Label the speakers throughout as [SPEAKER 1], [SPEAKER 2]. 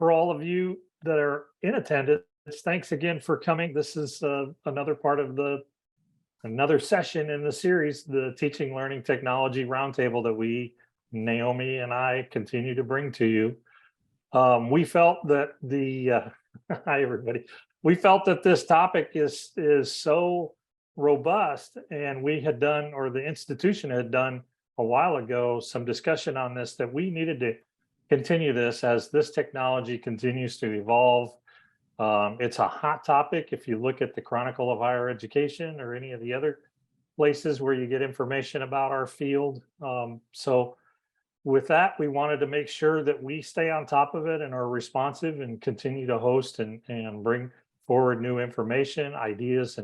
[SPEAKER 1] for all of you that are in attendance, thanks again for coming. This is another part of another session in the series, the Teaching Learning Technology Roundtable that Naomi and I continue to bring to you. We felt that hi everybody. We felt that this topic is so robust, and we had done, or the institution had done a while ago, some discussion on this, that we needed to continue this as this technology continues to evolve. It's a hot topic. If you look at the Chronicle of Higher Education or any of the other places where you get information about our field. So with that, we wanted to make sure that we stay on top of it and are responsive and continue to host and bring forward new information, ideas,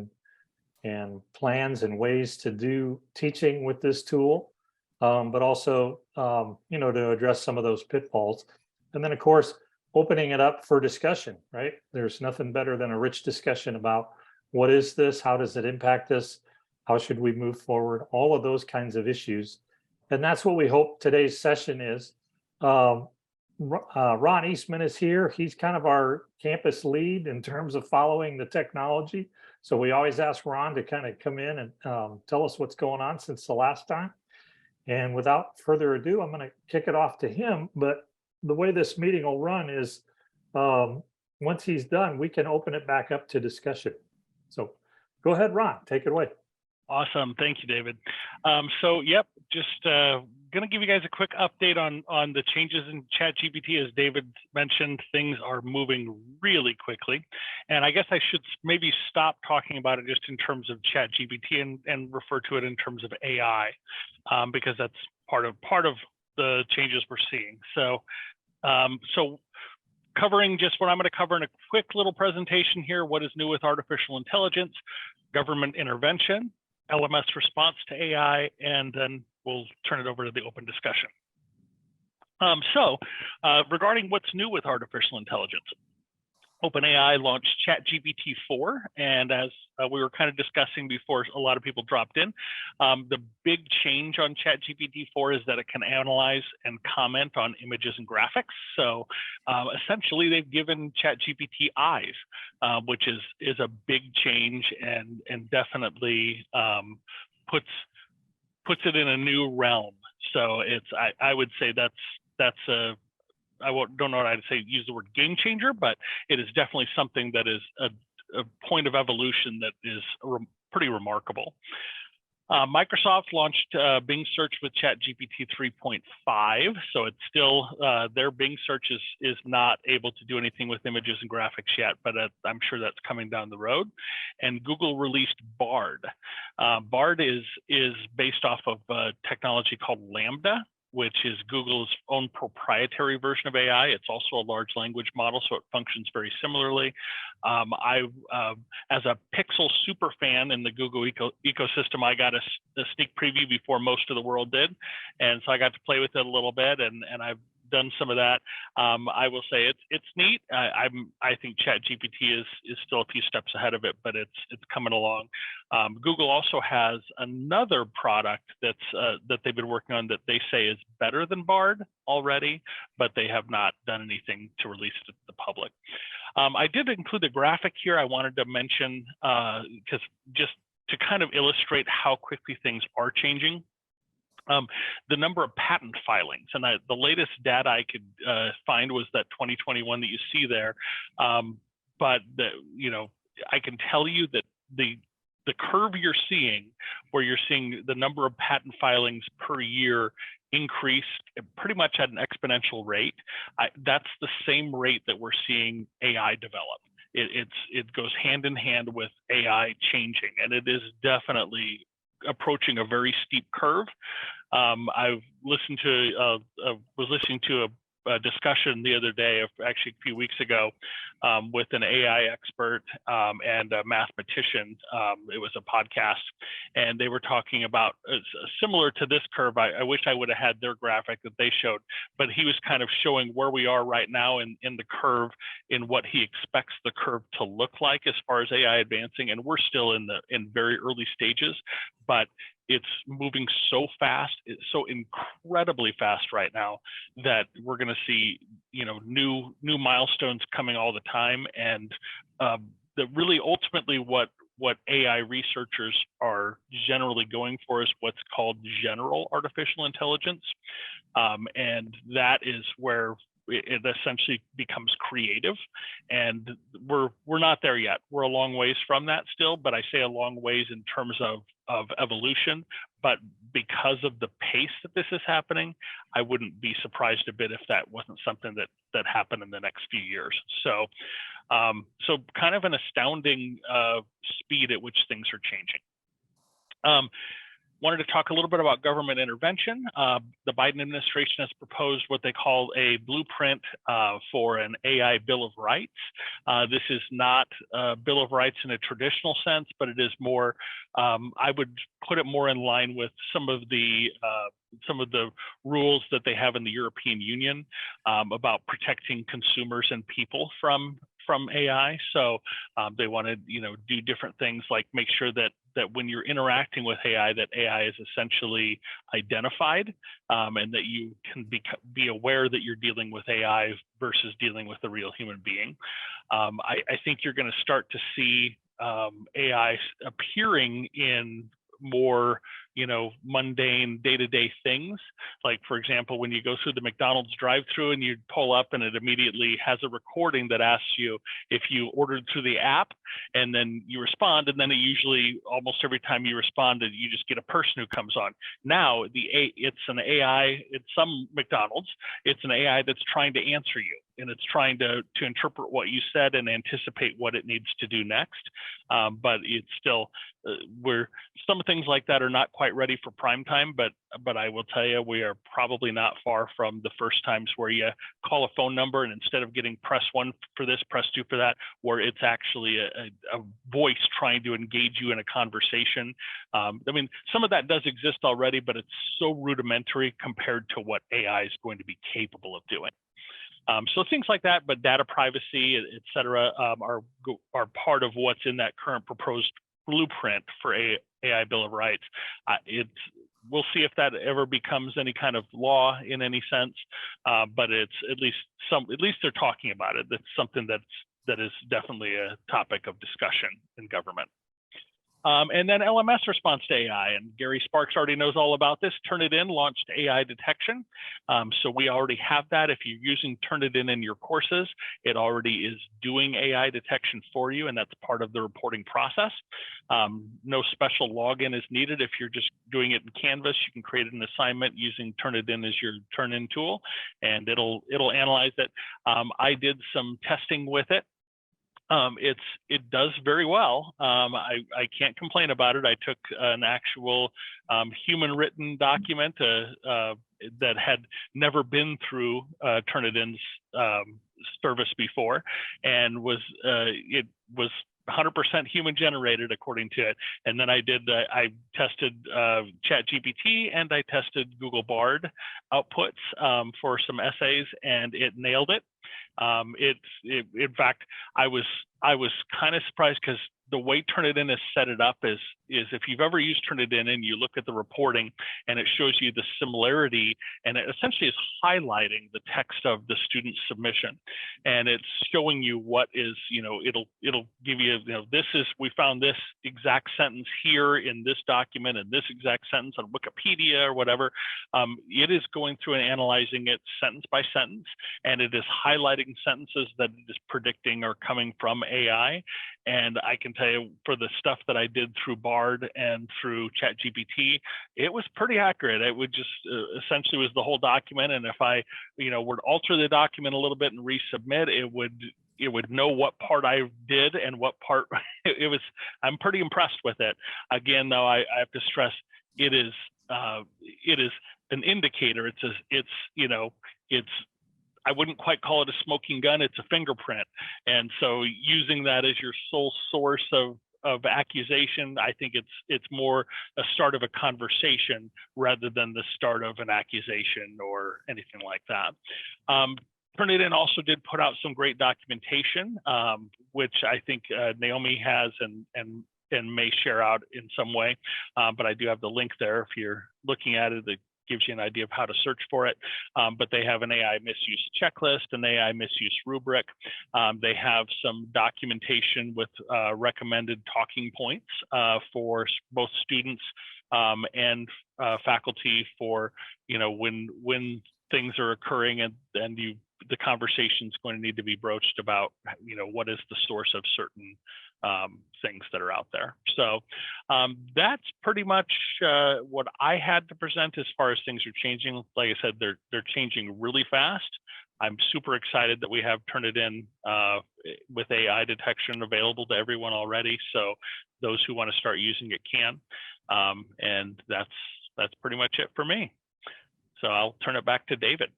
[SPEAKER 1] and plans and ways to do teaching with this tool, but also, to address some of those pitfalls. And then, of course, opening it up for discussion, right? There's nothing better than a rich discussion about what is this? How does it impact us? How should we move forward? All of those kinds of issues. And that's what we hope today's session is. Ron Eastman is here. He's kind of our campus lead in terms of following the technology. So we always ask Ron to kind of come in and tell us what's going on since the last time. And without further ado, I'm going to kick it off to him. But the way this meeting will run is once he's done, we can open it back up to discussion. So go ahead, Ron, take it away.
[SPEAKER 2] Awesome. Thank you, David. Just going to give you guys a quick update on the changes in ChatGPT. As David mentioned, things are moving really quickly. And I guess I should maybe stop talking about it just in terms of ChatGPT and refer to it in terms of AI, because that's part of the changes we're seeing. So covering just what I'm going to cover in a quick little presentation here: what is new with artificial intelligence, government intervention, LMS response to AI, and then we'll turn it over to the open discussion. Regarding what's new with artificial intelligence, OpenAI launched ChatGPT 4, and as we were kind of discussing before a lot of people dropped in, the big change on ChatGPT 4 is that it can analyze and comment on images and graphics. So essentially, they've given ChatGPT eyes, which is a big change and definitely puts it in a new realm. So I would say that's a, don't know what I'd say, use the word game changer, but it is definitely something that is a point of evolution that is pretty remarkable. Microsoft launched Bing Search with ChatGPT 3.5, so it's still, their Bing Search is not able to do anything with images and graphics yet, but I'm sure that's coming down the road. And Google released Bard. Bard is based off of a technology called Lambda, which is Google's own proprietary version of AI. It's also a large language model, so it functions very similarly. As a Pixel super fan in the Google ecosystem, I got a sneak preview before most of the world did. And so I got to play with it a little bit, and I've done some of that. I will say it's neat. I think ChatGPT is still a few steps ahead of it, but it's coming along. Google also has another product that they've been working on that they say is better than Bard already, but they have not done anything to release it to the public. I did include the graphic here. I wanted to mention because just to kind of illustrate how quickly things are changing. The number of patent filings, and the latest data I could find was that 2021 that you see there. But I can tell you that the curve you're seeing, where you're seeing the number of patent filings per year increase pretty much at an exponential rate, that's the same rate that we're seeing AI develop. It goes hand in hand with AI changing, and it is definitely approaching a very steep curve. I've listened to was listening to a discussion the other day, actually a few weeks ago, with an AI expert and a mathematician. It was a podcast, and they were talking about similar to this curve. I wish I would have had their graphic that they showed, but he was kind of showing where we are right now in the curve, in what he expects the curve to look like as far as AI advancing, and we're still in very early stages, but it's moving so fast, it's so incredibly fast right now that we're going to see, new milestones coming all the time. And that really ultimately what AI researchers are generally going for is what's called general artificial intelligence. And that is where it essentially becomes creative. And we're not there yet. We're a long ways from that still, but I say a long ways in terms of evolution. But because of the pace that this is happening, I wouldn't be surprised a bit if that wasn't something that happened in the next few years. So kind of an astounding speed at which things are changing. Wanted to talk a little bit about government intervention. The Biden administration has proposed what they call a blueprint for an AI Bill of Rights. This is not a Bill of Rights in a traditional sense, but it is more, I would put it more in line with some of the rules that they have in the European Union about protecting consumers and people from AI. So they want to, do different things like make sure that when you're interacting with AI, that AI is essentially identified, and that you can be aware that you're dealing with AI versus dealing with a real human being. I think you're going to start to see AI appearing in more mundane day-to-day things. Like, for example, when you go through the McDonald's drive-through and you pull up and it immediately has a recording that asks you if you ordered through the app, and then you respond, and then it usually, almost every time you responded, you just get a person who comes on. Now it's an AI, it's some McDonald's, it's an AI that's trying to answer you, and it's trying to interpret what you said and anticipate what it needs to do next. But it's still, where some things like that are not quite ready for prime time, but I will tell you, we are probably not far from the first times where you call a phone number and instead of getting press 1 for this, press 2 for that, where it's actually a voice trying to engage you in a conversation. I mean, some of that does exist already, but it's so rudimentary compared to what AI is going to be capable of doing. So things like that, but data privacy, et cetera, are part of what's in that current proposed blueprint for AI Bill of Rights. We'll see if that ever becomes any kind of law in any sense, but it's at least they're talking about it. That's something that is definitely a topic of discussion in government. And then LMS response to AI, and Gary Sparks already knows all about this. Turnitin launched AI detection. So we already have that. If you're using Turnitin in your courses, it already is doing AI detection for you, and that's part of the reporting process. No special login is needed. If you're just doing it in Canvas, you can create an assignment using Turnitin as your Turn-In tool, and it'll analyze it. I did some testing with it. It does very well. I can't complain about it. I took an actual human written document that had never been through Turnitin's service before, and it was 100% human generated according to it. And then I tested ChatGPT, and I tested Google Bard outputs for some essays, and it nailed it. In fact, I was kind of surprised because the way Turnitin has set it up is if you've ever used Turnitin and you look at the reporting and it shows you the similarity, and it essentially is highlighting the text of the student submission, and it's showing you what is, it'll give you, we found this exact sentence here in this document and this exact sentence on Wikipedia or whatever. It is going through and analyzing it sentence by sentence, and it is highlighting sentences that it is predicting are coming from AI. And I can tell you, for the stuff that I did through Bard and through ChatGPT, it was pretty accurate. It would just essentially was the whole document. And if I, were to alter the document a little bit and resubmit, it would know what part I did and what part I'm pretty impressed with it. Again, though, I have to stress, it is an indicator. I wouldn't quite call it a smoking gun. It's a fingerprint. And so using that as your sole source of accusation, I think it's more a start of a conversation rather than the start of an accusation or anything like that. Turnitin also did put out some great documentation, which I think Naomi has and and may share out in some way. But I do have the link there if you're looking at it. That gives you an idea of how to search for it. But they have an AI misuse checklist, an AI misuse rubric. They have some documentation with recommended talking points for both students and faculty for, when things are occurring and the conversation is going to need to be broached about, what is the source of certain things that are out there. So that's pretty much what I had to present as far as things are changing. Like I said, they're changing really fast. I'm super excited that we have Turnitin with AI detection available to everyone already. So those who want to start using it can. And that's pretty much it for me. So I'll turn it back to David.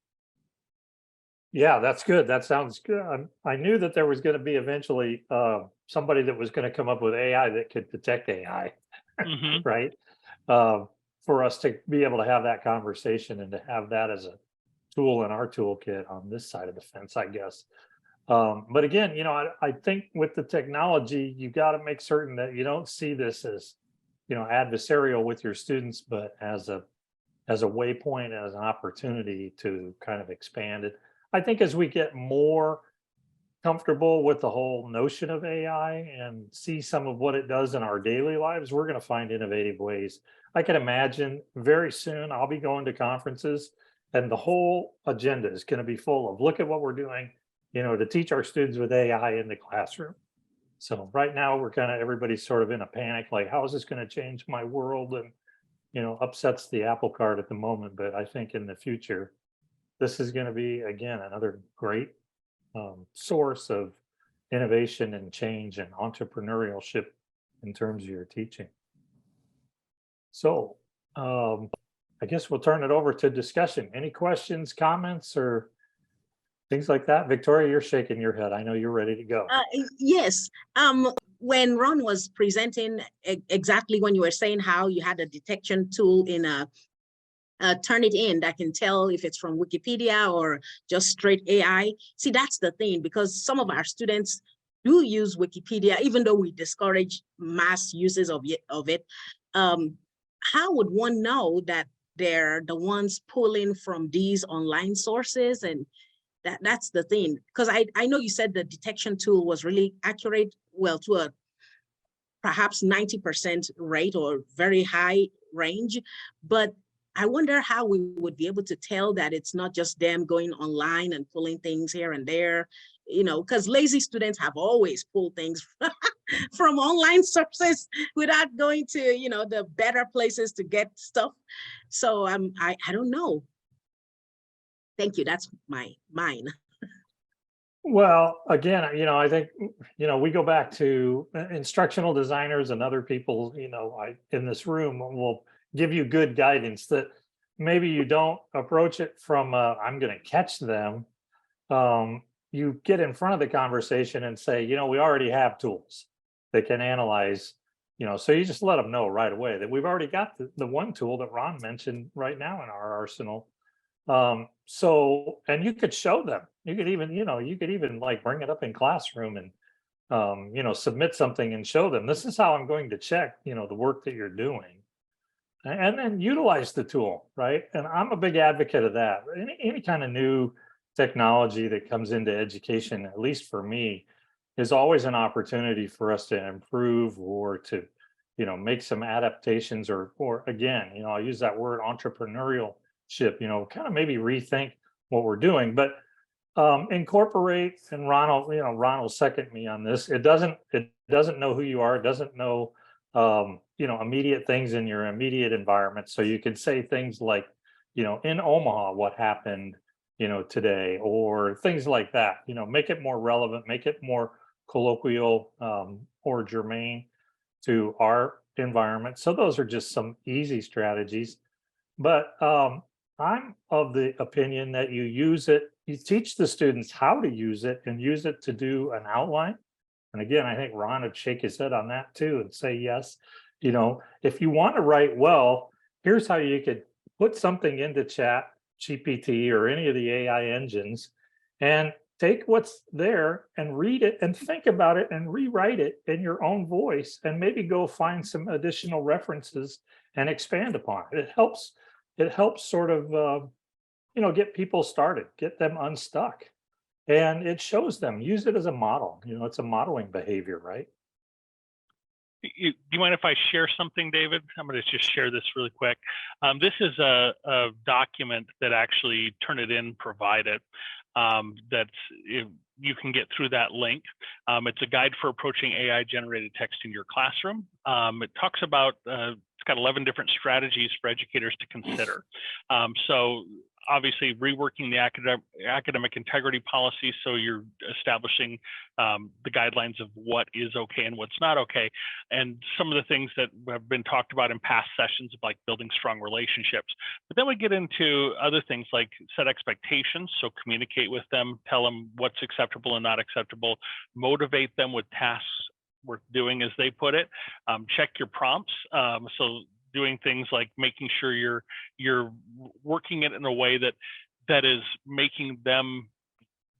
[SPEAKER 1] Yeah, that's good. That sounds good. I knew that there was going to be eventually somebody that was going to come up with AI that could detect AI, right? For us to be able to have that conversation and to have that as a tool in our toolkit on this side of the fence, I guess. But again, I think with the technology, you got to make certain that you don't see this as, adversarial with your students, but as a waypoint, as an opportunity to kind of expand it. I think as we get more comfortable with the whole notion of AI and see some of what it does in our daily lives, we're going to find innovative ways. I can imagine very soon I'll be going to conferences and the whole agenda is going to be full of look at what we're doing, to teach our students with AI in the classroom. So right now we're everybody's sort of in a panic, like how is this going to change my world? And, upsets the apple cart at the moment. But I think in the future, this is going to be, again, another great source of innovation and change and entrepreneurship in terms of your teaching. So I guess we'll turn it over to discussion. Any questions, comments, or things like that? Victoria, you're shaking your head. I know you're ready to go.
[SPEAKER 3] Yes. When Ron was presenting exactly when you were saying how you had a detection tool in Turnitin that can tell if it's from Wikipedia or just straight AI. See, that's the thing, because some of our students do use Wikipedia, even though we discourage mass uses of it. How would one know that they're the ones pulling from these online sources? And that's the thing, because I know you said the detection tool was really accurate, well, to a perhaps 90% rate or very high range, but I wonder how we would be able to tell that it's not just them going online and pulling things here and there, because lazy students have always pulled things from online sources without going to, the better places to get stuff. So I don't know. Thank you. That's mine.
[SPEAKER 1] Well, again, I think, we go back to instructional designers and other people, in this room will give you good guidance that maybe you don't approach it from, I'm going to catch them. You get in front of the conversation and say, we already have tools that can analyze, so you just let them know right away that we've already got the one tool that Ron mentioned right now in our arsenal. And you could show them, you could even like bring it up in classroom and, submit something and show them, this is how I'm going to check, the work that you're doing, and then utilize the tool, right? And I'm a big advocate of that. Any kind of new technology that comes into education, at least for me, is always an opportunity for us to improve or to, make some adaptations or again, I use that word entrepreneurial, kind of maybe rethink what we're doing, but incorporate. And Ron will second me on this. It doesn't know who you are. It doesn't know immediate things in your immediate environment. So you can say things like, in Omaha, what happened, today, or things like that. Make it more relevant, make it more colloquial or germane to our environment. So those are just some easy strategies. But I'm of the opinion that you teach the students how to use it and use it to do an outline. And again, I think Ron would shake his head on that too and say, yes, if you want to write well, here's how you could put something into ChatGPT or any of the AI engines and take what's there and read it and think about it and rewrite it in your own voice, and maybe go find some additional references and expand upon it. It helps sort of, get people started, get them unstuck. And it shows them, use it as a model. It's a modeling behavior, right?
[SPEAKER 2] Do you mind if I share something, David? I'm going to just share this really quick. This is a document that actually Turnitin provided. You can get through that link. It's a guide for approaching AI generated text in your classroom. It talks about, it's got 11 different strategies for educators to consider. So obviously reworking the academic integrity policy, so you're establishing the guidelines of what is okay and what's not okay, and some of the things that have been talked about in past sessions, like building strong relationships. But then we get into other things like set expectations, so communicate with them, tell them what's acceptable and not acceptable, motivate them with tasks worth doing, as they put it, check your prompts, so doing things like making sure you're working it in a way that is making them,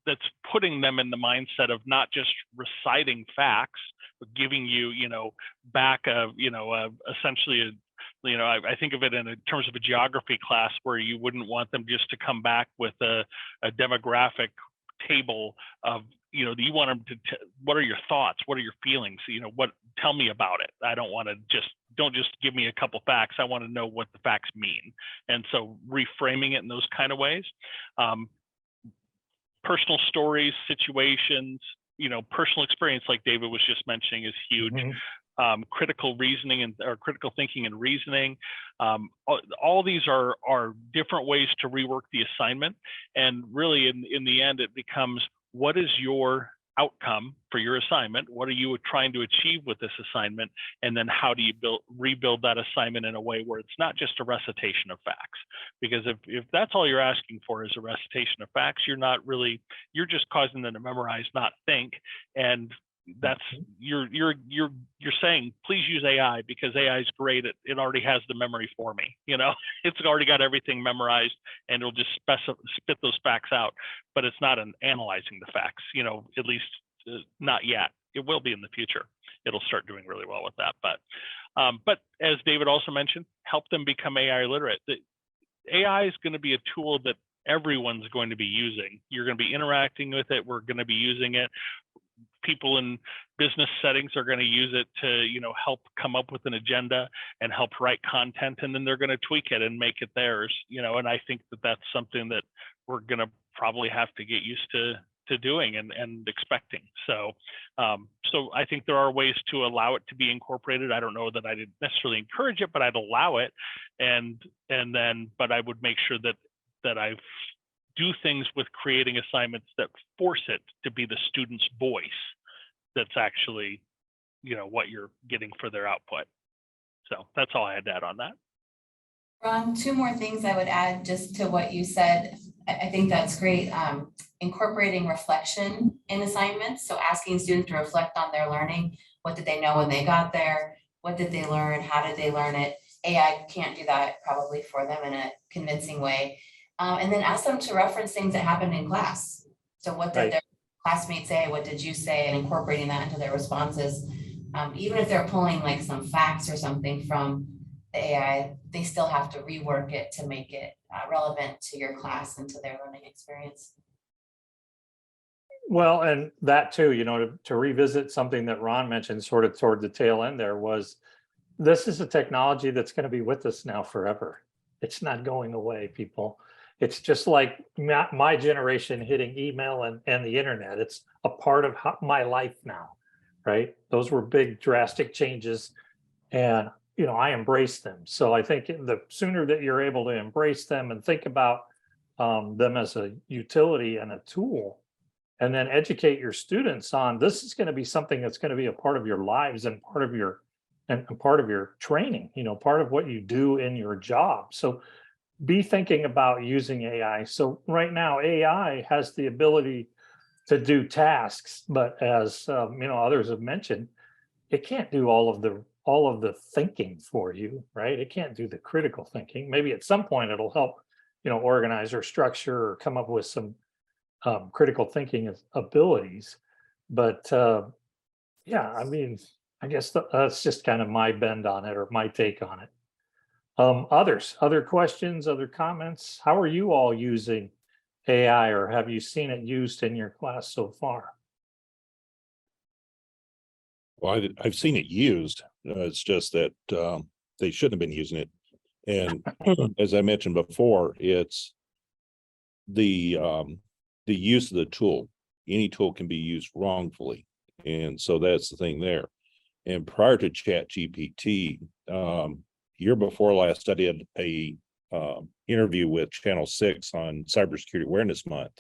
[SPEAKER 2] that's putting them in the mindset of not just reciting facts, but giving you, back essentially I think of it in terms of a geography class, where you wouldn't want them just to come back with a demographic table of, you want them to, what are your thoughts? What are your feelings? Tell me about it. I don't want to don't just give me a couple facts. I want to know what the facts mean. And so reframing it in those kind of ways, personal stories, situations, personal experience, like David was just mentioning, is huge. Mm-hmm. Critical reasoning or critical thinking and reasoning. All these are different ways to rework the assignment. And really in the end, it becomes, what is your outcome for your assignment? What are you trying to achieve with this assignment? And then how do you rebuild that assignment in a way where it's not just a recitation of facts? Because if that's all you're asking for is a recitation of facts, you're just causing them to memorize, not think. And that's, you're saying, please use AI, because AI is great. It already has the memory for me. It's already got everything memorized, and it'll just spit those facts out, but it's not analyzing the facts, at least not yet. It will be in the future. It'll start doing really well with that. But as David also mentioned, help them become AI literate. The AI is going to be a tool that everyone's going to be using. You're going to be interacting with it. We're going to be using it. People in business settings are going to use it to, help come up with an agenda and help write content, and then they're going to tweak it and make it theirs, and I think that that's something that we're going to probably have to get used to doing and expecting. So I think there are ways to allow it to be incorporated. I don't know that I didn't necessarily encourage it, but I'd allow it, but I would make sure that I do things with creating assignments that force it to be the student's voice that's actually, what you're getting for their output. So that's all I had to add on that.
[SPEAKER 4] Ron, two more things I would add just to what you said. I think that's great. Incorporating reflection in assignments. So asking students to reflect on their learning. What did they know when they got there? What did they learn? How did they learn it? AI can't do that probably for them in a convincing way. And then ask them to reference things that happened in class. So what did their classmates say? What did you say? And incorporating that into their responses. Even if they're pulling like some facts or something from the AI, they still have to rework it to make it relevant to your class and to their learning experience.
[SPEAKER 1] Well, and that too, to revisit something that Ron mentioned sort of toward the tail end there, was this is a technology that's going to be with us now forever. It's not going away, people. It's just like my generation hitting email and the internet. It's a part of my life now, right? Those were big, drastic changes, and I embrace them. So I think the sooner that you're able to embrace them and think about them as a utility and a tool, and then educate your students on, this is going to be something that's going to be a part of your lives and part of your training, part of what you do in your job. So be thinking about using AI. So right now, AI has the ability to do tasks, but as others have mentioned, it can't do all of the thinking for you, right? It can't do the critical thinking. Maybe at some point it'll help, organize or structure or come up with some critical thinking abilities. But yeah, I mean, I guess that's just kind of my bend on it, or my take on it. Other questions, other comments? How are you all using AI, or have you seen it used in your class so far?
[SPEAKER 5] Well, I've seen it used. It's just that they shouldn't have been using it. And as I mentioned before, it's the use of the tool. Any tool can be used wrongfully, and so that's the thing there. And prior to ChatGPT, year before last, I did a interview with Channel 6 on Cybersecurity Awareness Month.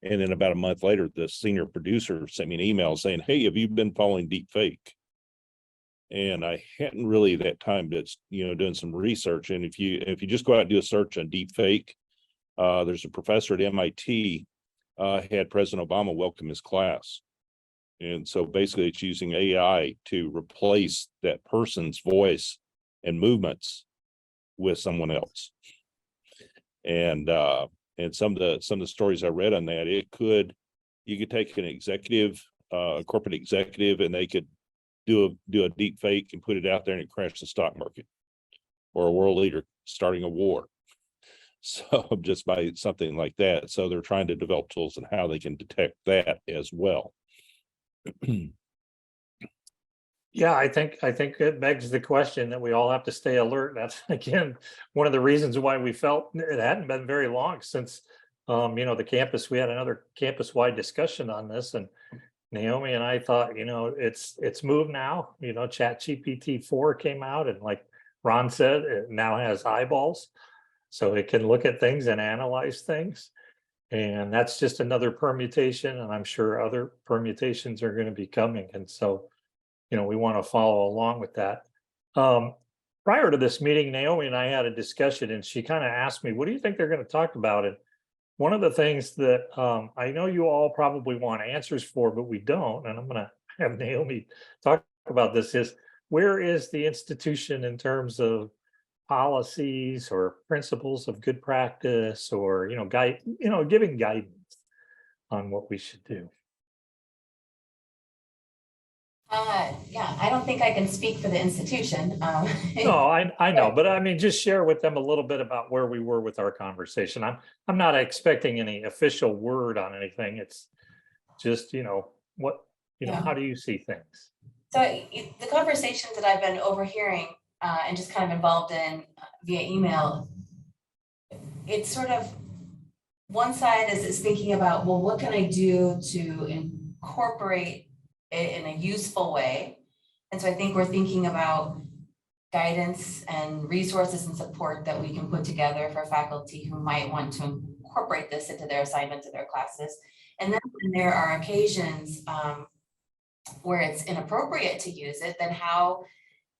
[SPEAKER 5] And then about a month later, the senior producer sent me an email saying, "Hey, have you been following deepfake?" And I hadn't really that time to, doing some research. And if you just go out and do a search on deepfake, there's a professor at MIT had President Obama welcome his class. And so basically it's using AI to replace that person's voice and movements with someone else. And some of the stories I read on that, you could take an executive, a corporate executive, and they could do a deep fake and put it out there, and it crashed the stock market, or a world leader starting a war. So just by something like that. So they're trying to develop tools on how they can detect that as well.
[SPEAKER 1] Yeah, I think it begs the question that we all have to stay alert. That's again one of the reasons why we felt it hadn't been very long since the campus. We had another campus-wide discussion on this, and Naomi and I thought, it's moved now. ChatGPT 4 came out, and like Ron said, it now has eyeballs, so it can look at things and analyze things. And that's just another permutation, and I'm sure other permutations are going to be coming. And so, we want to follow along with that. Prior to this meeting, Naomi and I had a discussion, and she kind of asked me, what do you think they're going to talk about? And one of the things that I know you all probably want answers for, but we don't, and I'm going to have Naomi talk about this, is where is the institution in terms of policies or principles of good practice, or giving guidance on what we should do?
[SPEAKER 4] Yeah, I don't think I can speak for the institution.
[SPEAKER 1] No, I know, but I mean, just share with them a little bit about where we were with our conversation. I'm not expecting any official word on anything. It's just, how do you see things?
[SPEAKER 4] So the conversations that I've been overhearing and just kind of involved in via email, it's sort of one side is thinking about, well, what can I do to incorporate it in a useful way? And so I think we're thinking about guidance and resources and support that we can put together for faculty who might want to incorporate this into their assignments, to their classes. And then when there are occasions where it's inappropriate to use it, then how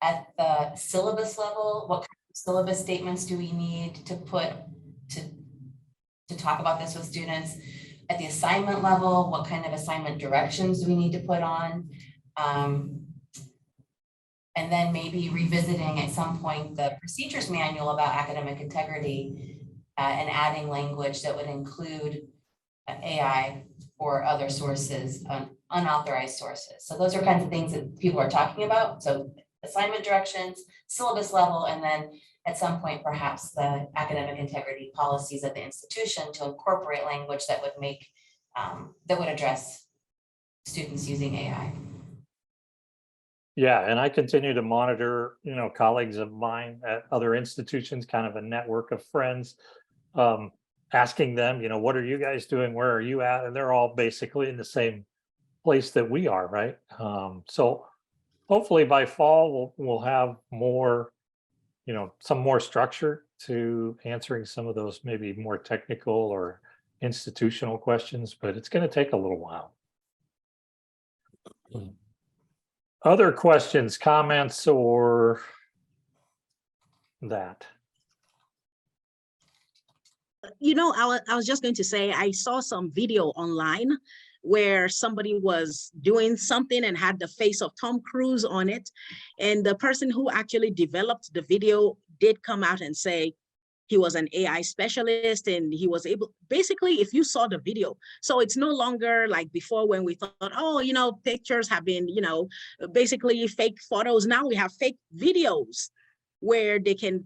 [SPEAKER 4] at the syllabus level, what kind of syllabus statements do we need to put to talk about this with students? At the assignment level, what kind of assignment directions do we need to put on? And then maybe revisiting at some point the procedures manual about academic integrity and adding language that would include AI or other sources, unauthorized sources. So those are kinds of things that people are talking about. So assignment directions, syllabus level, and then at some point, perhaps the academic integrity policies at the institution to incorporate language that would make, that would address students using AI.
[SPEAKER 1] Yeah, and I continue to monitor, colleagues of mine at other institutions, kind of a network of friends, asking them, what are you guys doing? Where are you at? And they're all basically in the same place that we are, right? So hopefully by fall, we'll have more, some more structure to answering some of those maybe more technical or institutional questions, but it's going to take a little while. Other questions, comments, or that?
[SPEAKER 3] I was just going to say, I saw some video online where somebody was doing something and had the face of Tom Cruise on it. And the person who actually developed the video did come out and say, he was an AI specialist, and he was able, basically, if you saw the video, so it's no longer like before when we thought, oh, pictures have been, basically fake photos. Now we have fake videos where they can,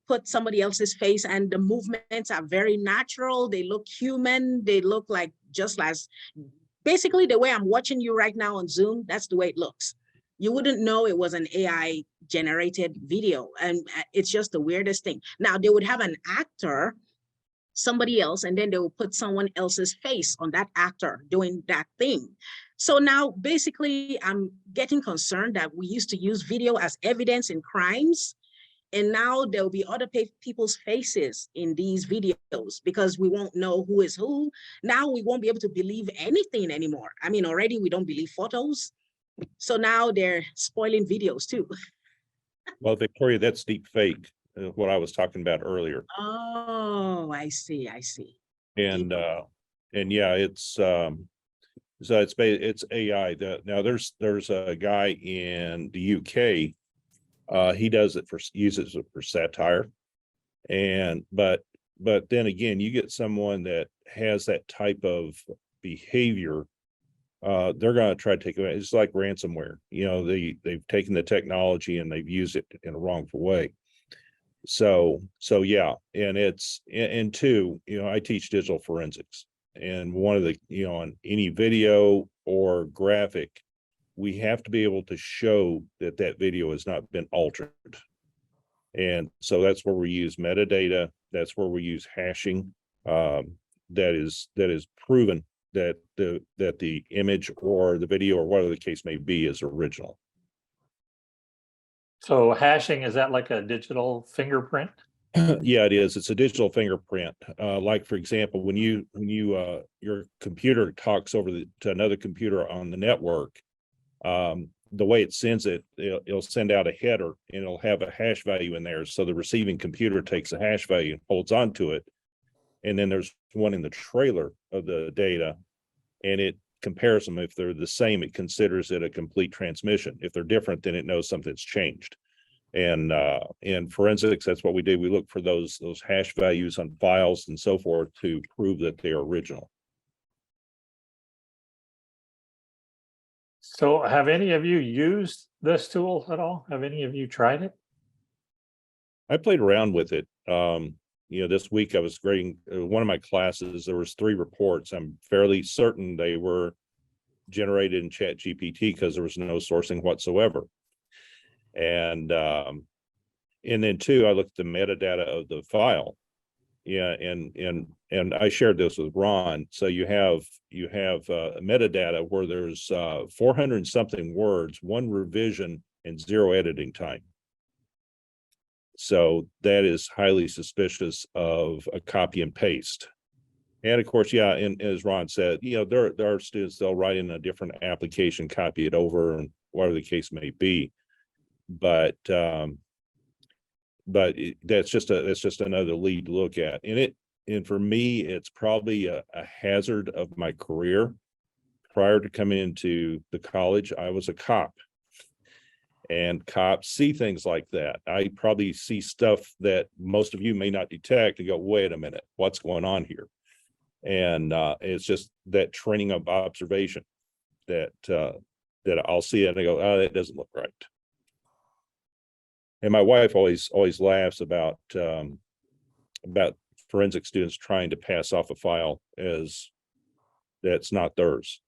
[SPEAKER 3] put somebody else's face, and the movements are very natural. They look human. They look like just as, basically the way I'm watching you right now on Zoom, that's the way it looks. You wouldn't know it was an AI generated video. And it's just the weirdest thing. Now they would have an actor, somebody else, and then they will put someone else's face on that actor doing that thing. So now basically I'm getting concerned that we used to use video as evidence in crimes. And now there'll be other people's faces in these videos because we won't know who is who. Now we won't be able to believe anything anymore. I mean, already we don't believe photos. So now they're spoiling videos too.
[SPEAKER 5] Well, Victoria, that's deep fake, what I was talking about earlier.
[SPEAKER 3] Oh, I see.
[SPEAKER 5] And yeah, it's AI. Now there's a guy in the UK. He uses it for satire. But then again, you get someone that has that type of behavior, they're going to try to take it. It's like ransomware. They've taken the technology and they've used it in a wrongful way. So yeah, and two, I teach digital forensics, and one of the, on any video or graphic, we have to be able to show that video has not been altered. And so that's where we use metadata. That's where we use hashing. That is proven that the image or the video or whatever the case may be is original.
[SPEAKER 1] So hashing, is that like a digital fingerprint?
[SPEAKER 5] Yeah, it is. It's a digital fingerprint. Like, for example, when your computer talks over to another computer on the network, the way it sends it, it'll send out a header and it'll have a hash value in there. So the receiving computer takes a hash value and holds on to it. And then there's one in the trailer of the data, and it compares them. If they're the same, it considers it a complete transmission. If they're different, then it knows something's changed. And in forensics, that's what we do. We look for those hash values on files and so forth to prove that they're original.
[SPEAKER 1] So have any of you used this tool at all? Have any of you tried it?
[SPEAKER 5] I played around with it. This week I was grading one of my classes. There was 3 reports. I'm fairly certain they were generated in ChatGPT because there was no sourcing whatsoever. And then 2, I looked at the metadata of the file. Yeah, and I shared this with Ron. So you have metadata where there's 400 and something words, 1 revision, and 0 editing time. So that is highly suspicious of a copy and paste. And of course, yeah, and as Ron said, there are students, they'll write in a different application, copy it over, and whatever the case may be. But that's just another lead to look at. And for me, it's probably a hazard of my career. Prior to coming into the college, I was a cop. And cops see things like that. I probably see stuff that most of you may not detect and go, wait a minute, what's going on here? And it's just that training of observation that I'll see it and I go, oh, that doesn't look right. And my wife always laughs about forensic students trying to pass off a file as that's not theirs.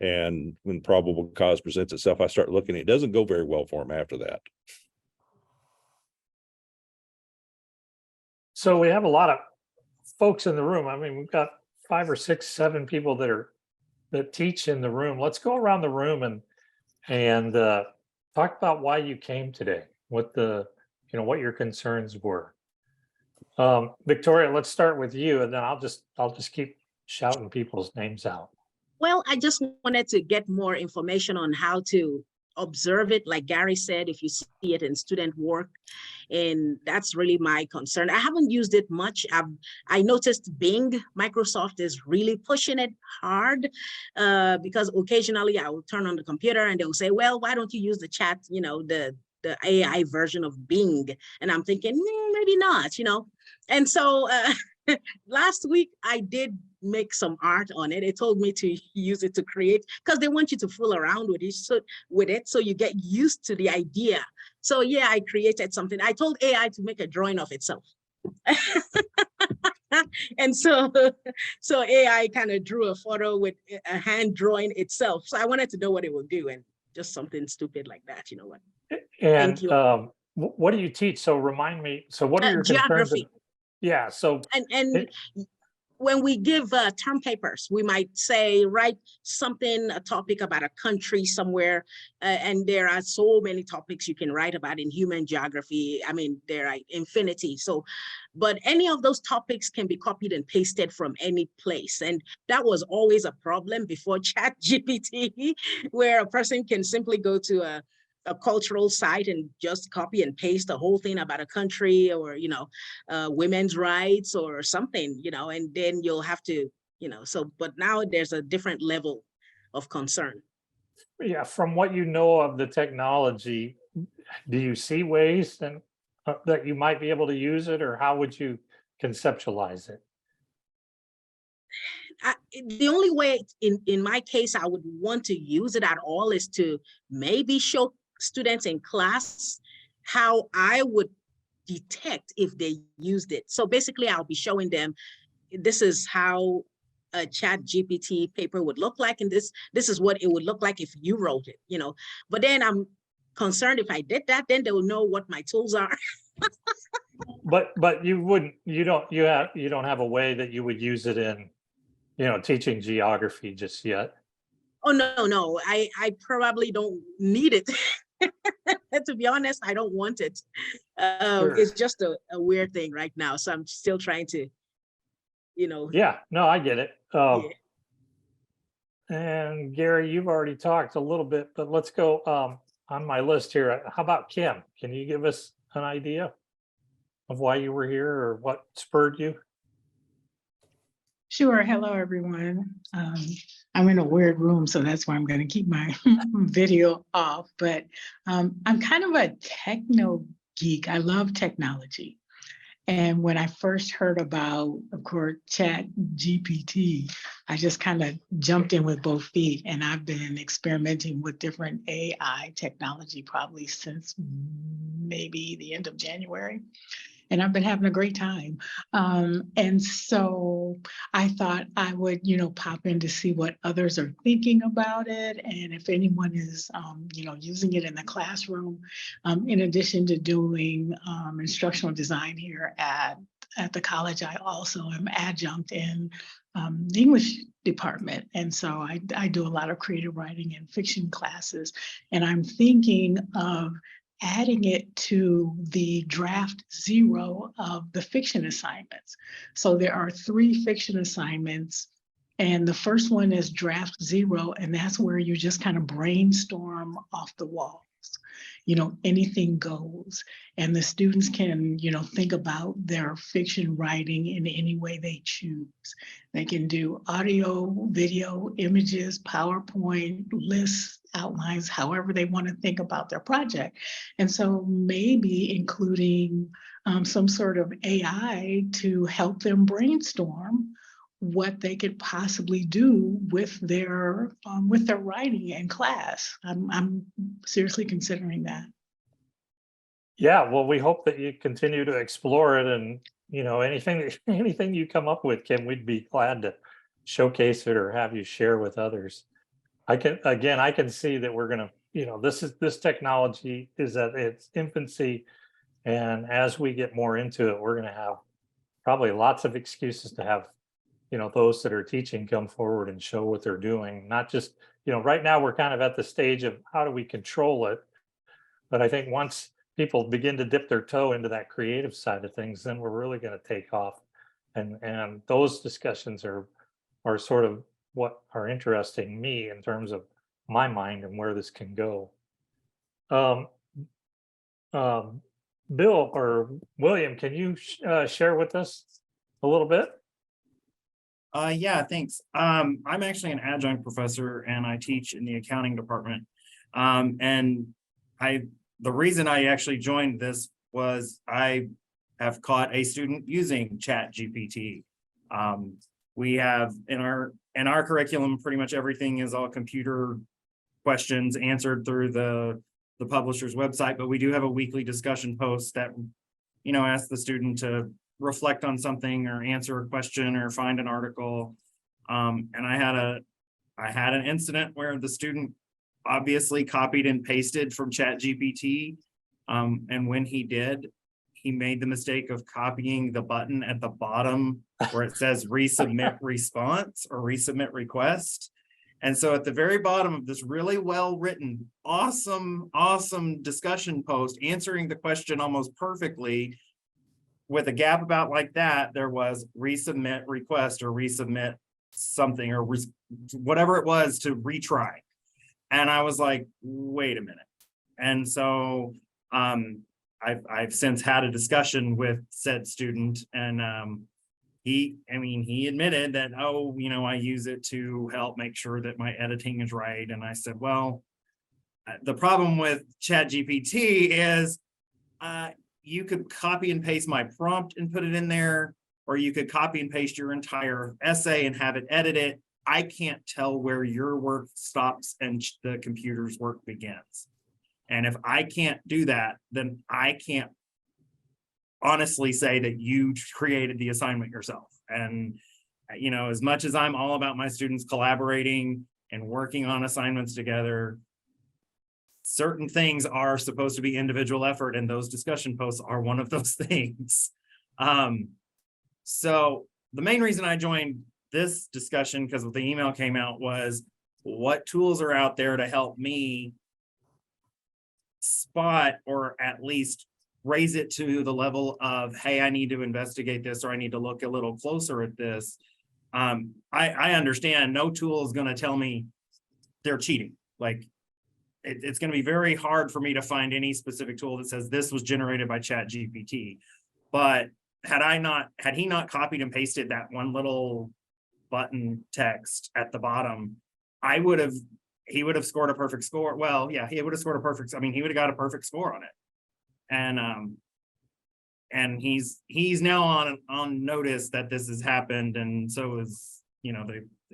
[SPEAKER 5] And when probable cause presents itself, I start looking, it doesn't go very well for them after that.
[SPEAKER 1] So we have a lot of folks in the room. I mean, we've got 5 or 6, 7 people that teach in the room. Let's go around the room and talk about why you came today, what your concerns were. Victoria, let's start with you, and then I'll just keep shouting people's names out.
[SPEAKER 3] Well, I just wanted to get more information on how to observe it. Like Gary said, if you see it in student work, and that's really my concern. I haven't used it much. I noticed Bing, Microsoft is really pushing it hard because occasionally I will turn on the computer and they'll say, well, why don't you use the chat, the the AI version of Bing. And I'm thinking, maybe not, you know? And so last week I did make some art on it. It told me to use it to create, because they want you to fool around with it, so you get used to the idea. So yeah, I created something. I told AI to make a drawing of itself. And so AI kind of drew a photo with a hand drawing itself. So I wanted to know what it would do, and just something stupid like that, you know what?
[SPEAKER 1] And
[SPEAKER 3] Thank you.
[SPEAKER 1] what do you teach? So remind me. So what are your concerns?
[SPEAKER 3] Geography.
[SPEAKER 1] Yeah. So
[SPEAKER 3] And when we give term papers, we might say, write something, a topic about a country somewhere. And there are so many topics you can write about in human geography. I mean, there are infinity. So, but any of those topics can be copied and pasted from any place. And that was always a problem before ChatGPT, where a person can simply go to a cultural site and just copy and paste the whole thing about a country, or, you know, women's rights or something, you know, and then you'll have to, you know, so, but now there's a different level of concern.
[SPEAKER 1] yeah, from what you know of the technology, do you see ways that you might be able to use it, or how would you conceptualize it?
[SPEAKER 3] The only way in my case I would want to use it at all is to maybe show students in class how I would detect if they used it. So basically I'll be showing them, this is how a ChatGPT paper would look like, and this is what it would look like if you wrote it, you know. But then I'm concerned, if I did that, then they will know what my tools are.
[SPEAKER 1] But you don't have a way that you would use it in, you know, teaching geography just yet.
[SPEAKER 3] Oh, no, I probably don't need it. To be honest, I don't want it.
[SPEAKER 1] Sure.
[SPEAKER 3] It's just a weird thing right now. So I'm still trying to, you know.
[SPEAKER 1] Yeah, no, I get it.
[SPEAKER 3] Yeah.
[SPEAKER 1] And Gary, you've already talked a little bit, but let's go on my list here. How about Kim? Can you give us an idea of why you were here or what spurred you?
[SPEAKER 6] Sure. Hello, everyone. I'm in a weird room, so that's why I'm going to keep my video off. But I'm kind of a techno geek. I love technology. And when I first heard about, of course, ChatGPT, I just kind of jumped in with both feet. And I've been experimenting with different AI technology probably since maybe the end of January. And I've been having a great time. And so I thought I would, you know, pop in to see what others are thinking about it. And if anyone is, you know, using it in the classroom, in addition to doing instructional design here at the college, I also am adjunct in the English department. And so I do a lot of creative writing and fiction classes. And I'm thinking of adding it to the draft 0 of the fiction assignments. So there are 3 fiction assignments, and the first one is draft 0, and that's where you just kind of brainstorm off the walls. You know, anything goes, and the students can, you know, think about their fiction writing in any way they choose. They can do audio, video, images, PowerPoint, lists, outlines, however they want to think about their project. And so maybe including some sort of AI to help them brainstorm what they could possibly do with their writing in class. I'm seriously considering that.
[SPEAKER 1] Yeah, well, we hope that you continue to explore it, and you know, anything you come up with, Kim, we'd be glad to showcase it or have you share with others. I can see that we're gonna, you know, this technology is at its infancy, and as we get more into it, we're gonna have probably lots of excuses to have, you know, those that are teaching come forward and show what they're doing. Not just, you know, right now we're kind of at the stage of how do we control it, but I think once people begin to dip their toe into that creative side of things, then we're really going to take off. And those discussions are sort of what are interesting me in terms of my mind and where this can go. Um, Bill or William, can you share with us a little bit?
[SPEAKER 7] Yeah, thanks. I'm actually an adjunct professor and I teach in the accounting department. And I the reason I actually joined this was I have caught a student using ChatGPT. We have in our curriculum, pretty much everything is all computer questions answered through the publisher's website, but we do have a weekly discussion post that, you know, asks the student to reflect on something or answer a question or find an article. And I had an incident where the student obviously copied and pasted from ChatGPT. And when he did, he made the mistake of copying the button at the bottom where it says resubmit response or resubmit request. And so at the very bottom of this really well-written, awesome discussion post answering the question almost perfectly, with a gap about like that, there was resubmit request or resubmit something or whatever it was to retry. And I was like, wait a minute. And so I've since had a discussion with said student, and he admitted that, oh, you know, I use it to help make sure that my editing is right. And I said, well, the problem with ChatGPT is you could copy and paste my prompt and put it in there, or you could copy and paste your entire essay and have it edit it. I can't tell where your work stops and the computer's work begins. And if I can't do that, then I can't honestly say that you created the assignment yourself. And, you know, as much as I'm all about my students collaborating and working on assignments together, certain things are supposed to be individual effort, and those discussion posts are one of those things. So the main reason I joined this discussion, because the email came out, was what tools are out there to help me spot or at least raise it to the level of, hey, I need to investigate this, or I need to look a little closer at this. I understand no tool is going to tell me they're cheating. Like it's going to be very hard for me to find any specific tool that says this was generated by ChatGPT. But had he not copied and pasted that one little button text at the bottom, he would have scored a perfect score. Well, yeah, he would have scored a perfect, he would have got a perfect score on it. And he's now on notice that this has happened, and so is, you know,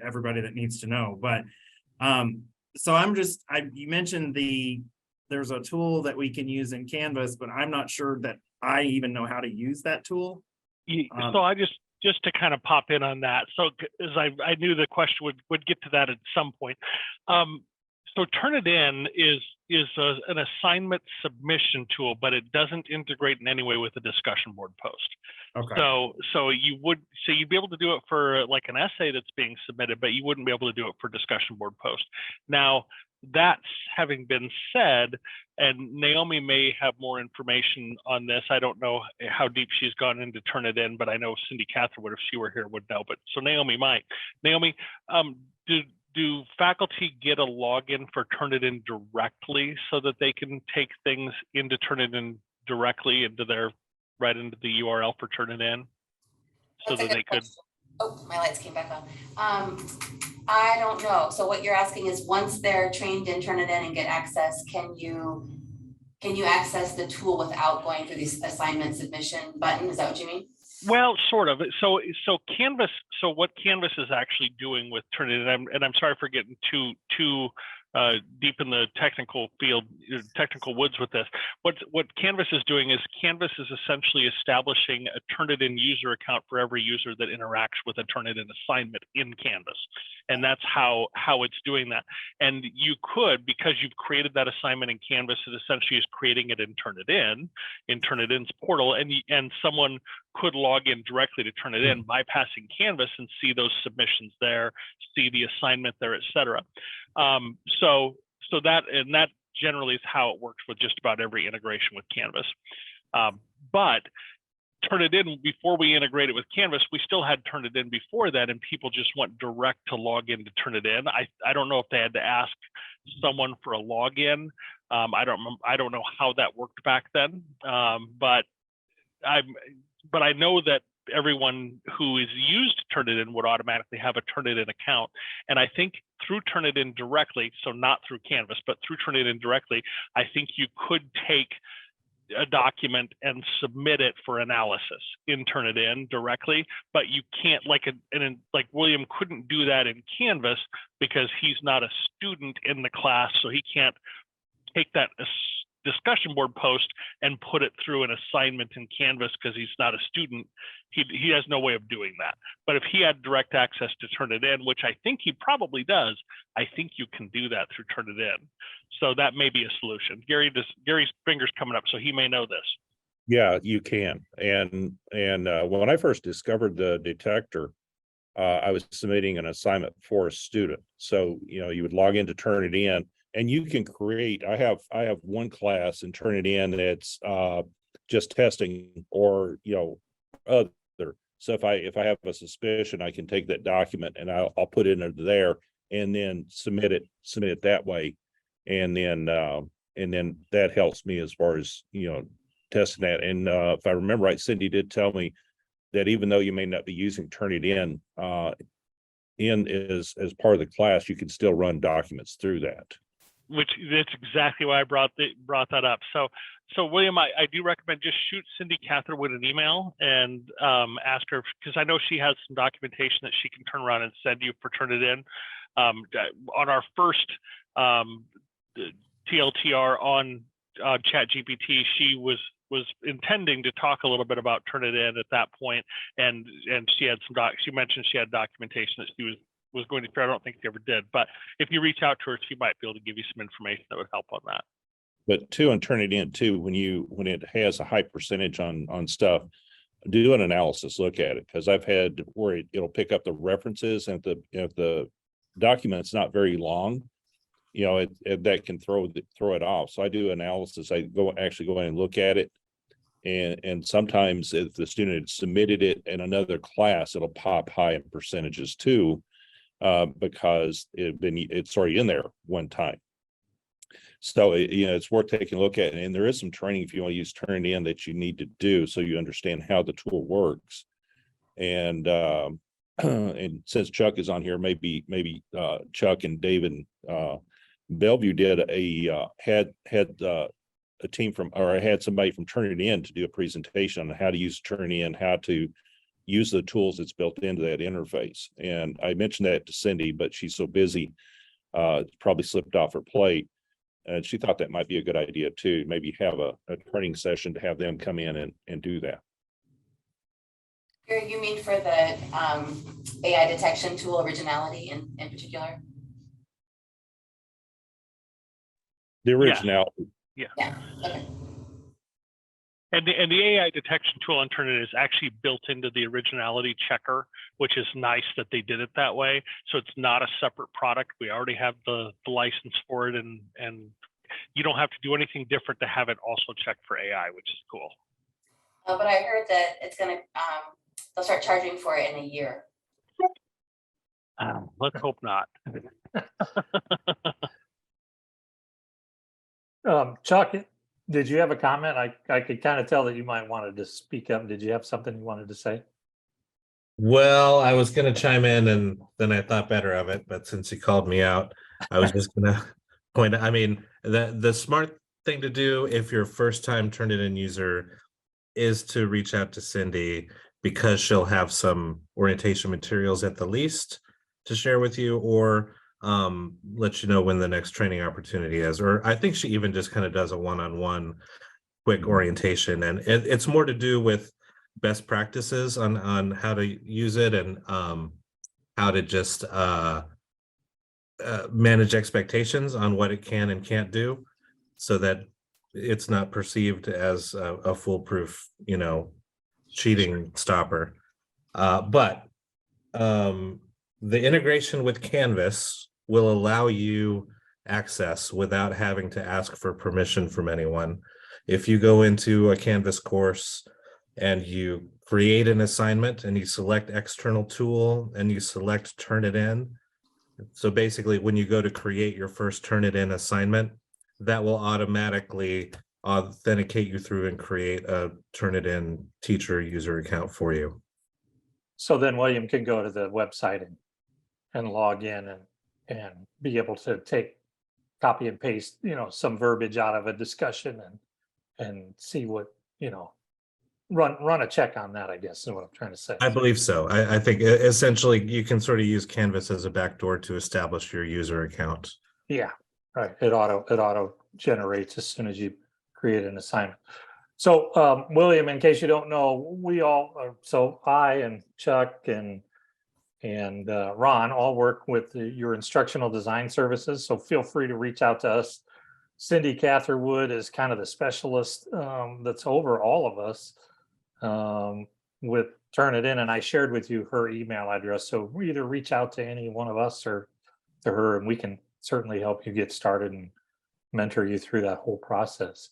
[SPEAKER 7] everybody that needs to know. But so you mentioned there's a tool that we can use in Canvas, but I'm not sure that I even know how to use that tool.
[SPEAKER 2] So I just to kind of pop in on that. So as I knew the question would get to that at some point. So Turnitin is an assignment submission tool, but it doesn't integrate in any way with a discussion board post.
[SPEAKER 7] Okay.
[SPEAKER 2] So you'd be able to do it for like an essay that's being submitted, but you wouldn't be able to do it for discussion board post. Now, that's having been said, and Naomi may have more information on this. I don't know how deep she's gone into Turnitin, but I know Cindy Catherine would, if she were here, would know. But so Naomi might. Naomi, do faculty get a login for Turnitin directly so that they can take things into Turnitin directly into right into the URL for Turnitin, so that they could?
[SPEAKER 4] Oh, my lights came back on. I don't know. So what you're asking is, once they're trained in Turnitin and get access, can you access the tool without going through this assignment submission button? Is that what you mean?
[SPEAKER 2] Well, sort of. So Canvas. So what Canvas is actually doing with Turnitin, and I'm sorry for getting too deep in the technical woods with this. What Canvas is doing is Canvas is essentially establishing a Turnitin user account for every user that interacts with a Turnitin assignment in Canvas, and that's how it's doing that. And you could, because you've created that assignment in Canvas, it essentially is creating it in Turnitin's portal, and someone could log in directly to Turnitin, bypassing Canvas, and see those submissions there, see the assignment there, etc. So that generally is how it works with just about every integration with Canvas. But Turnitin, before we integrated with Canvas, we still had Turnitin before that, and people just went direct to log into Turnitin. I don't know if they had to ask someone for a login. I don't know how that worked back then. But I know that everyone who is used Turnitin would automatically have a Turnitin account. And I think through Turnitin directly, so not through Canvas, but through Turnitin directly, I think you could take a document and submit it for analysis in Turnitin directly, but you can't, like William couldn't do that in Canvas because he's not a student in the class, so he can't take that discussion board post and put it through an assignment in Canvas because he's not a student. He has no way of doing that. But if he had direct access to Turnitin, which I think he probably does, I think you can do that through Turnitin. So that may be a solution. Gary's finger's coming up, so he may know this.
[SPEAKER 5] Yeah, you can. And when I first discovered the detector, I was submitting an assignment for a student. So, you would log in to Turnitin, and you can create. I have one class and Turnitin that's just testing, or other. So if I have a suspicion, I can take that document and I'll put it into there and then submit it that way. And then that helps me as far as testing that. And if I remember right, Cindy did tell me that even though you may not be using Turnitin as part of the class, you can still run documents through that.
[SPEAKER 2] Which that's exactly why I brought that up. So William, I do recommend just shoot Cindy Catherwood an email and ask her, because I know she has some documentation that she can turn around and send you for Turnitin. On our first TLTR on ChatGPT, she was intending to talk a little bit about Turnitin at that point, and she had she mentioned she had documentation that she was going to share. I don't think she ever did, but if you reach out to her, she might be able to give you some information that would help on that.
[SPEAKER 5] But too, and Turnitin too, when it has a high percentage on stuff, do an analysis, look at it, because I've had where it'll pick up the references, and if the document's not very long, that can throw it off. So I do analysis. I actually go in and look at it, and sometimes if the student had submitted it in another class, it'll pop high in percentages too, because it's already in there one time. So it's worth taking a look at, and there is some training if you want to use Turnitin that you need to do so you understand how the tool works. And and since Chuck is on here, maybe Chuck and David Bellevue did had a team from, or I had somebody from Turnitin to do a presentation on how to use Turnitin, how to use the tools that's built into that interface. And I mentioned that to Cindy, but she's so busy, probably slipped off her plate. And she thought that might be a good idea too. Maybe have a training session to have them come in and do that.
[SPEAKER 4] You mean for the AI detection tool, Originality in particular?
[SPEAKER 5] The originality.
[SPEAKER 2] Yeah.
[SPEAKER 4] Okay.
[SPEAKER 2] And the AI detection tool on Turnitin is actually built into the Originality checker, which is nice that they did it that way. So it's not a separate product. We already have the license for it, and you don't have to do anything different to have it also checked for AI, which is cool.
[SPEAKER 4] But I heard that it's going to, they'll start charging for it in a year.
[SPEAKER 2] Let's hope not.
[SPEAKER 1] Chuck, did you have a comment? I could kind of tell that you might wanted to speak up. Did you have something you wanted to say?
[SPEAKER 8] Well, I was going to chime in, and then I thought better of it. But since you called me out, I was just going to point out, I mean, the smart thing to do if you're a first-time Turnitin user is to reach out to Cindy, because she'll have some orientation materials at the least to share with you, or let you know when the next training opportunity is. Or I think she even just kind of does a one-on-one quick orientation, and it's more to do with best practices on how to use it, and how to just manage expectations on what it can and can't do, so that it's not perceived as a foolproof, cheating stopper. But the integration with Canvas will allow you access without having to ask for permission from anyone. If you go into a Canvas course and you create an assignment and you select external tool and you select Turnitin, so basically when you go to create your first Turnitin assignment, that will automatically authenticate you through and create a Turnitin teacher user account for you.
[SPEAKER 1] So then William can go to the website and log in and be able to copy and paste, some verbiage out of a discussion and see what, run a check on that, I guess is what I'm trying to say.
[SPEAKER 8] I believe so. I think essentially you can sort of use Canvas as a backdoor to establish your user account.
[SPEAKER 1] Yeah, right. It auto generates as soon as you create an assignment. So William, in case you don't know, so I and Chuck and Ron all work with your instructional design services. So feel free to reach out to us. Cindy Catherwood is kind of the specialist that's over all of us with Turnitin, and I shared with you her email address. So either reach out to any one of us or to her, and we can certainly help you get started and mentor you through that whole process.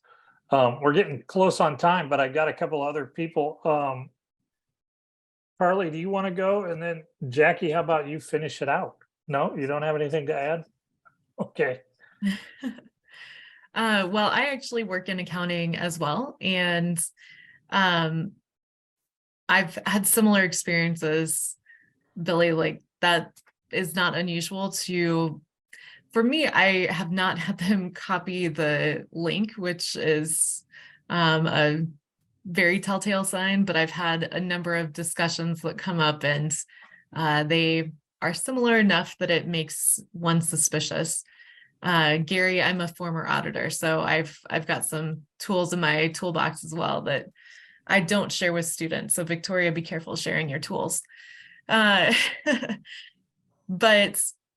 [SPEAKER 1] We're getting close on time, but I got a couple other people. Carly, do you want to go? And then Jackie, how about you finish it out? No, you don't have anything to add? Okay.
[SPEAKER 9] Well, I actually work in accounting as well. And I've had similar experiences, Billy, like that is not unusual for me, I have not had them copy the link, which is a very telltale sign, but I've had a number of discussions that come up and they are similar enough that it makes one suspicious. Gary, I'm a former auditor, so I've got some tools in my toolbox as well that I don't share with students. So Victoria, be careful sharing your tools. But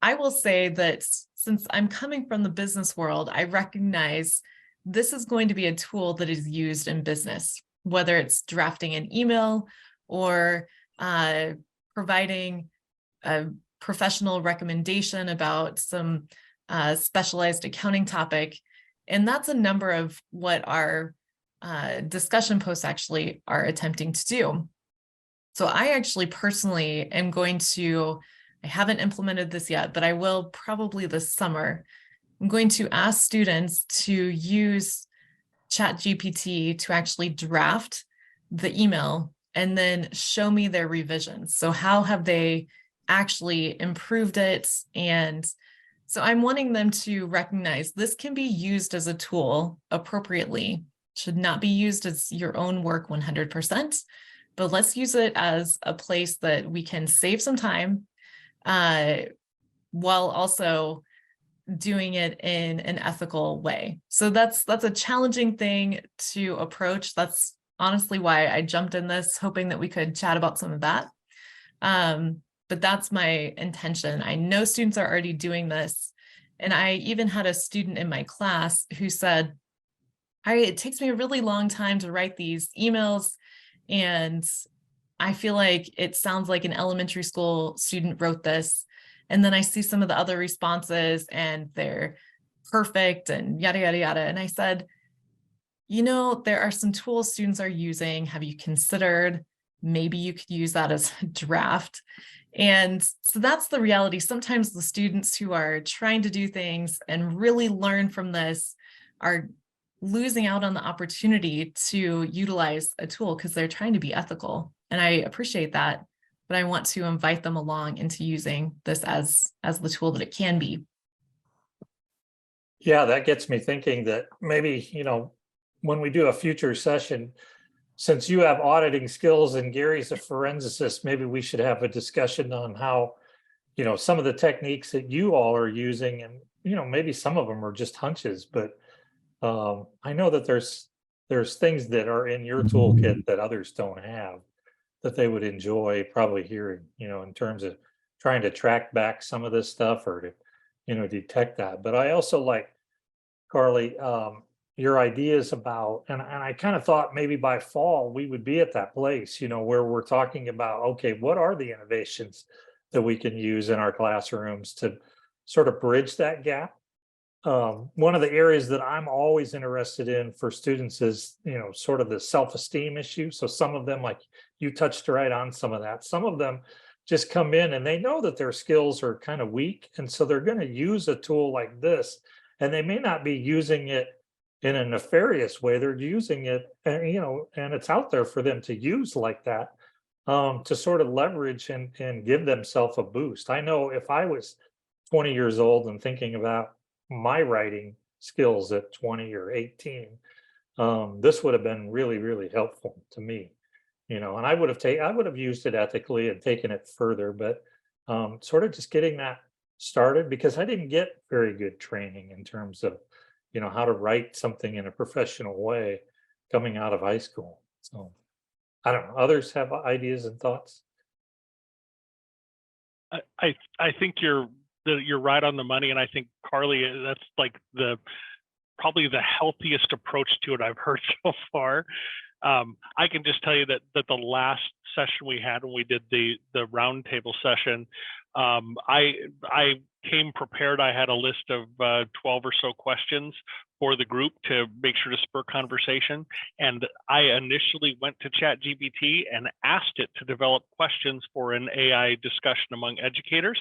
[SPEAKER 9] I will say that since I'm coming from the business world, I recognize this is going to be a tool that is used in business, whether it's drafting an email or providing a professional recommendation about some specialized accounting topic. And that's a number of what our discussion posts actually are attempting to do. So I actually personally am going to, I haven't implemented this yet, but I will probably this summer. I'm going to ask students to use ChatGPT to actually draft the email and then show me their revisions. So how have they actually improved it? And so I'm wanting them to recognize this can be used as a tool appropriately, should not be used as your own work 100%, but let's use it as a place that we can save some time while also doing it in an ethical way. So that's a challenging thing to approach. That's honestly why I jumped in this, hoping that we could chat about some of that. But that's my intention. I know students are already doing this. And I even had a student in my class who said, it takes me a really long time to write these emails. And I feel like it sounds like an elementary school student wrote this. And then I see some of the other responses and they're perfect and yada, yada, yada. And I said, there are some tools students are using. Have you considered maybe you could use that as a draft? And so that's the reality. Sometimes the students who are trying to do things and really learn from this are losing out on the opportunity to utilize a tool because they're trying to be ethical. And I appreciate that, but I want to invite them along into using this as the tool that it can be.
[SPEAKER 1] Yeah, that gets me thinking that maybe, when we do a future session, since you have auditing skills and Gary's a forensicist, maybe we should have a discussion on how, some of the techniques that you all are using, and, maybe some of them are just hunches, but I know that there's things that are in your toolkit that others don't have that they would enjoy probably hearing, in terms of trying to track back some of this stuff or to, detect that. But I also like, Carly, your ideas about, and I kind of thought maybe by fall we would be at that place, where we're talking about, okay, what are the innovations that we can use in our classrooms to sort of bridge that gap? One of the areas that I'm always interested in for students is, sort of the self-esteem issue. So some of them, like you touched right on some of that, some of them just come in and they know that their skills are kind of weak. And so they're going to use a tool like this, and they may not be using it in a nefarious way. They're using it, and, and it's out there for them to use like that. to sort of leverage and give themselves a boost. I know if I was 20 years old and thinking about my writing skills at 20 or 18, this would have been really, really helpful to me, you know, and I would have used it ethically and taken it further, but sort of just getting that started, because I didn't get very good training in terms of, you know, how to write something in a professional way coming out of high school. So I don't know. Others have ideas and thoughts.
[SPEAKER 2] I think you're right on the money, and I think Carly, that's like probably the healthiest approach to it I've heard so far. I can just tell you that the last session we had when we did the roundtable session, I came prepared. I had a list of 12 or so questions for the group to make sure to spur conversation. And I initially went to ChatGPT and asked it to develop questions for an AI discussion among educators.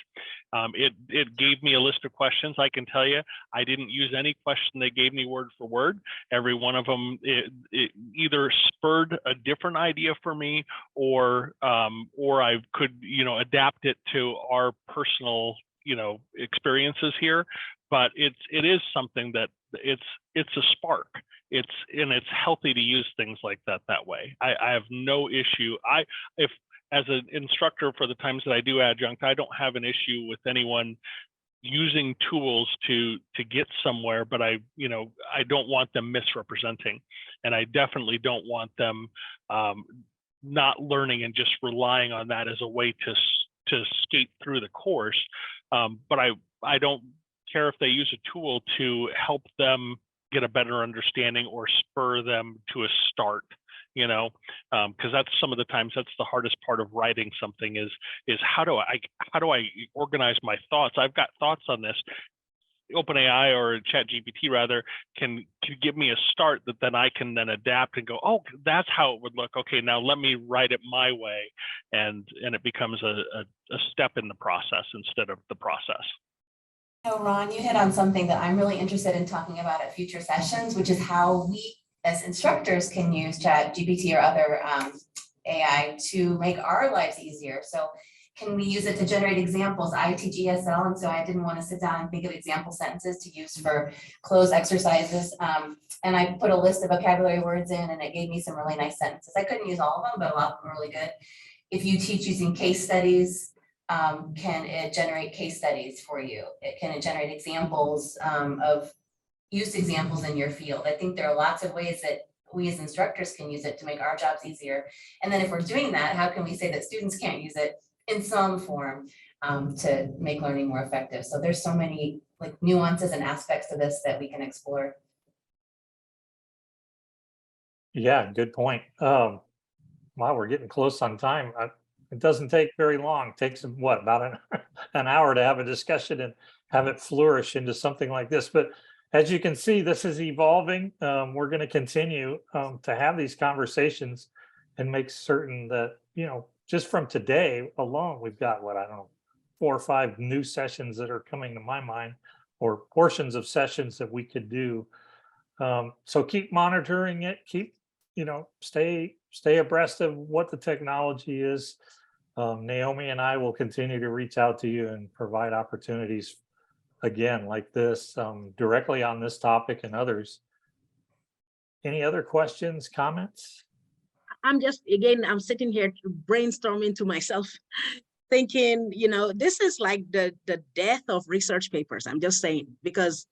[SPEAKER 2] It gave me a list of questions. I can tell you, I didn't use any question they gave me word for word. Every one of them, it either spurred a different idea for me, or I could, you know, adapt it to our personal, you know, experiences here. But it is something that it's a spark. It's healthy to use things like that way. I have no issue. If as an instructor for the times that I do adjunct, I don't have an issue with anyone using tools to get somewhere, but I don't want them misrepresenting, and I definitely don't want them not learning and just relying on that as a way to skate through the course. But I don't care if they use a tool to help them get a better understanding or spur them to a start, you know, because that's some of the times that's the hardest part of writing something is how do I organize my thoughts? I've got thoughts on this. OpenAI or ChatGPT rather can give me a start that then I can then adapt and go, oh, that's how it would look. Okay, now let me write it my way, and it becomes a step in the process instead of the process.
[SPEAKER 4] So Ron, you hit on something that I'm really interested in talking about at future sessions, which is how we as instructors can use ChatGPT or other AI to make our lives easier. So can we use it to generate examples? I teach ESL, and so I didn't want to sit down and think of example sentences to use for closed exercises. And I put a list of vocabulary words in, and it gave me some really nice sentences. I couldn't use all of them, but a lot of them are really good. If you teach using case studies, can it generate case studies for you? Can it generate examples of used examples in your field? I think there are lots of ways that we as instructors can use it to make our jobs easier. And then if we're doing that, how can we say that students can't use it in some form to make learning more effective? So there's so many like nuances and aspects to this that we can explore.
[SPEAKER 1] Yeah, good point. Wow, we're getting close on time. It doesn't take very long. It takes what, about an hour to have a discussion and have it flourish into something like this. But as you can see, this is evolving. We're going to continue to have these conversations and make certain that, you know, just from today alone, we've got what, I don't know, 4 or 5 new sessions that are coming to my mind, or portions of sessions that we could do. So keep monitoring it, keep, you know, stay abreast of what the technology is. Naomi and I will continue to reach out to you and provide opportunities again like this, directly on this topic and others. Any other questions, comments?
[SPEAKER 3] I'm sitting here brainstorming to myself, thinking, you know, this is like the death of research papers. I'm just saying, because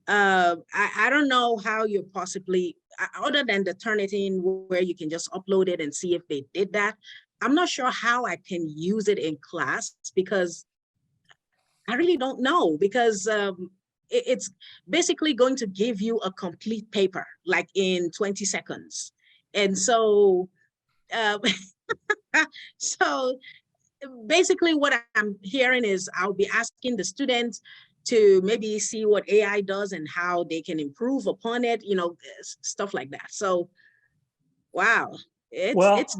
[SPEAKER 3] I don't know how you possibly, other than the Turnitin where you can just upload it and see if they did that. I'm not sure how I can use it in class, because I really don't know, because it's basically going to give you a complete paper like in 20 seconds. And so, so basically what I'm hearing is I'll be asking the students to maybe see what AI does and how they can improve upon it, you know, stuff like that. So, wow, it's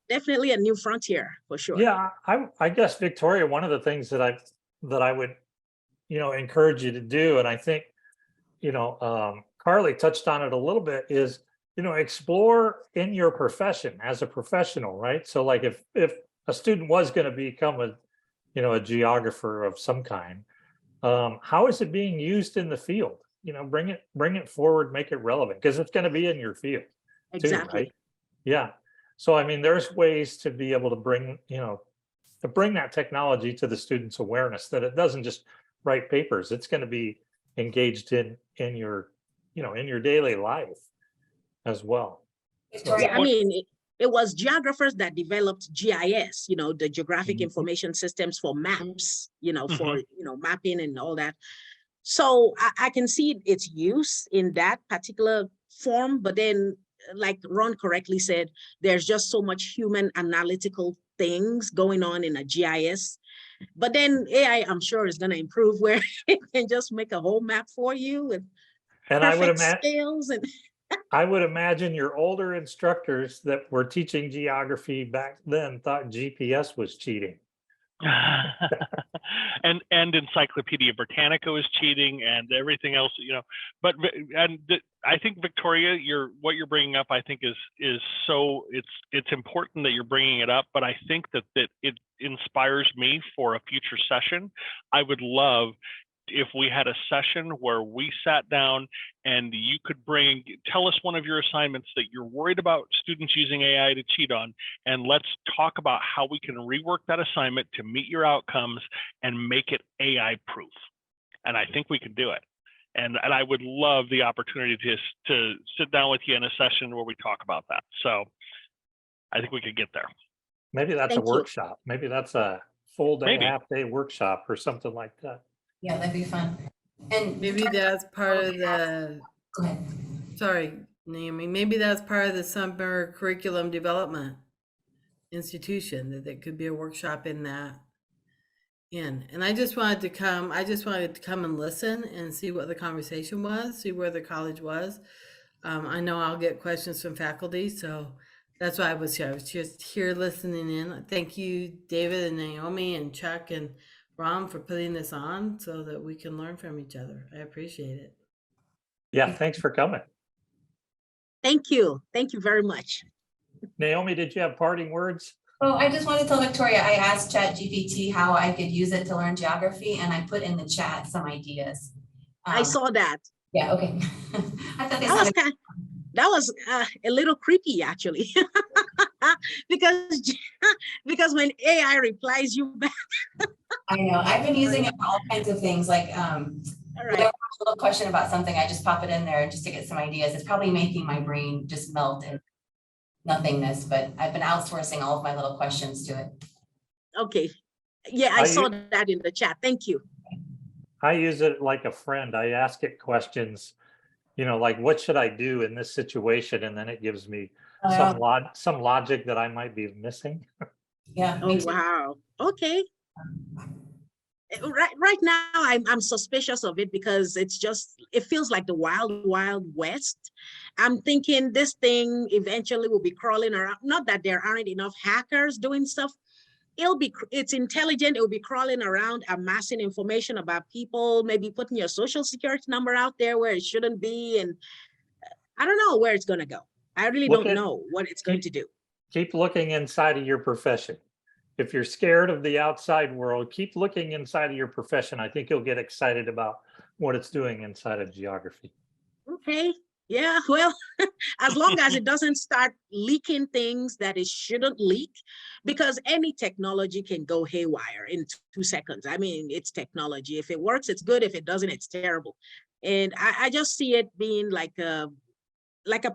[SPEAKER 3] definitely a new frontier for sure.
[SPEAKER 1] Yeah, I guess, Victoria, one of the things that I would, you know, encourage you to do, and I think, you know, Carly touched on it a little bit, is explore in your profession as a professional, right? So like if a student was going to become a geographer of some kind, how is it being used in the field? Bring it forward, make it relevant, because it's going to be in your field too,
[SPEAKER 3] Exactly.
[SPEAKER 1] right? Yeah. So I mean, there's ways to be able to bring that technology to the students' awareness that it doesn't just write papers. It's going to be engaged in your in your daily life as well. So,
[SPEAKER 4] Victoria,
[SPEAKER 3] Yeah, I mean, it was geographers that developed GIS, the geographic
[SPEAKER 1] Mhm.
[SPEAKER 3] information systems for maps, for,
[SPEAKER 2] Mhm.
[SPEAKER 3] mapping and all that. So I can see its use in that particular form, but then like Ron correctly said, there's just so much human analytical things going on in a GIS. But then AI, I'm sure, is going to improve where it can just make a whole map for you with
[SPEAKER 1] and
[SPEAKER 3] perfect scales and
[SPEAKER 1] I would imagine your older instructors that were teaching geography back then thought GPS was cheating.
[SPEAKER 2] and Encyclopedia Britannica was cheating and everything else, but I think Victoria, what you're bringing up, I think is so it's important that you're bringing it up, but I think that it inspires me for a future session. I would love if we had a session where we sat down and you could tell us one of your assignments that you're worried about students using AI to cheat on, and let's talk about how we can rework that assignment to meet your outcomes and make it AI proof. And I think we can do it. And I would love the opportunity to sit down with you in a session where we talk about that. So I think we could get there.
[SPEAKER 1] Maybe that's
[SPEAKER 3] Thank
[SPEAKER 1] a
[SPEAKER 3] you.
[SPEAKER 1] workshop. Maybe that's a full day,
[SPEAKER 2] Maybe.
[SPEAKER 1] half day workshop or something like that.
[SPEAKER 4] yeah, that'd be fun. And
[SPEAKER 10] Maybe that's part of the,
[SPEAKER 4] go ahead.
[SPEAKER 10] sorry, Naomi, maybe that's part of the summer curriculum development institution, that there could be a workshop in that. And I just wanted to come and listen and see what the conversation was, see where the college was. I know I'll get questions from faculty, so that's why I was here. I was just here listening in. Thank you, David and Naomi and Chuck and Ron, for putting this on so that we can learn from each other. I appreciate it.
[SPEAKER 1] Yeah, thanks for coming.
[SPEAKER 3] thank you. Thank you very much.
[SPEAKER 1] Naomi, did you have parting words?
[SPEAKER 4] Oh, I just want to tell Victoria, I asked ChatGPT how I could use it to learn geography, and I put in the chat some ideas.
[SPEAKER 3] I saw that.
[SPEAKER 4] Yeah, okay. I thought they
[SPEAKER 3] That was
[SPEAKER 4] sounded
[SPEAKER 3] that was a little creepy, actually, because when AI replies you back,
[SPEAKER 4] I know. I've been using it for all kinds of things, like
[SPEAKER 3] all
[SPEAKER 4] whenever
[SPEAKER 3] right.
[SPEAKER 4] I have a little question about something, I just pop it in there just to get some ideas. It's probably making my brain just melt in nothingness, but I've been outsourcing all of my little questions to it.
[SPEAKER 3] Okay. Yeah, I saw that in the chat. Thank you.
[SPEAKER 1] I use it like a friend. I ask it questions, like what should I do in this situation? And then it gives me some logic that I might be missing.
[SPEAKER 4] Yeah.
[SPEAKER 3] Oh, wow. Okay. Right now, I'm suspicious of it because it feels like the wild, wild west. I'm thinking this thing eventually will be crawling around. Not that there aren't enough hackers doing stuff. It's intelligent. It will be crawling around, amassing information about people, maybe putting your social security number out there where it shouldn't be. And I don't know where it's going to go. I really don't know what it's going to do.
[SPEAKER 1] Keep looking inside of your profession. If you're scared of the outside world, keep looking inside of your profession. I think you'll get excited about what it's doing inside of geography.
[SPEAKER 3] Okay. Yeah, well, as long as it doesn't start leaking things that it shouldn't leak, because any technology can go haywire in 2 seconds. I mean, it's technology. If it works, it's good. If it doesn't, it's terrible. And I just see it being like a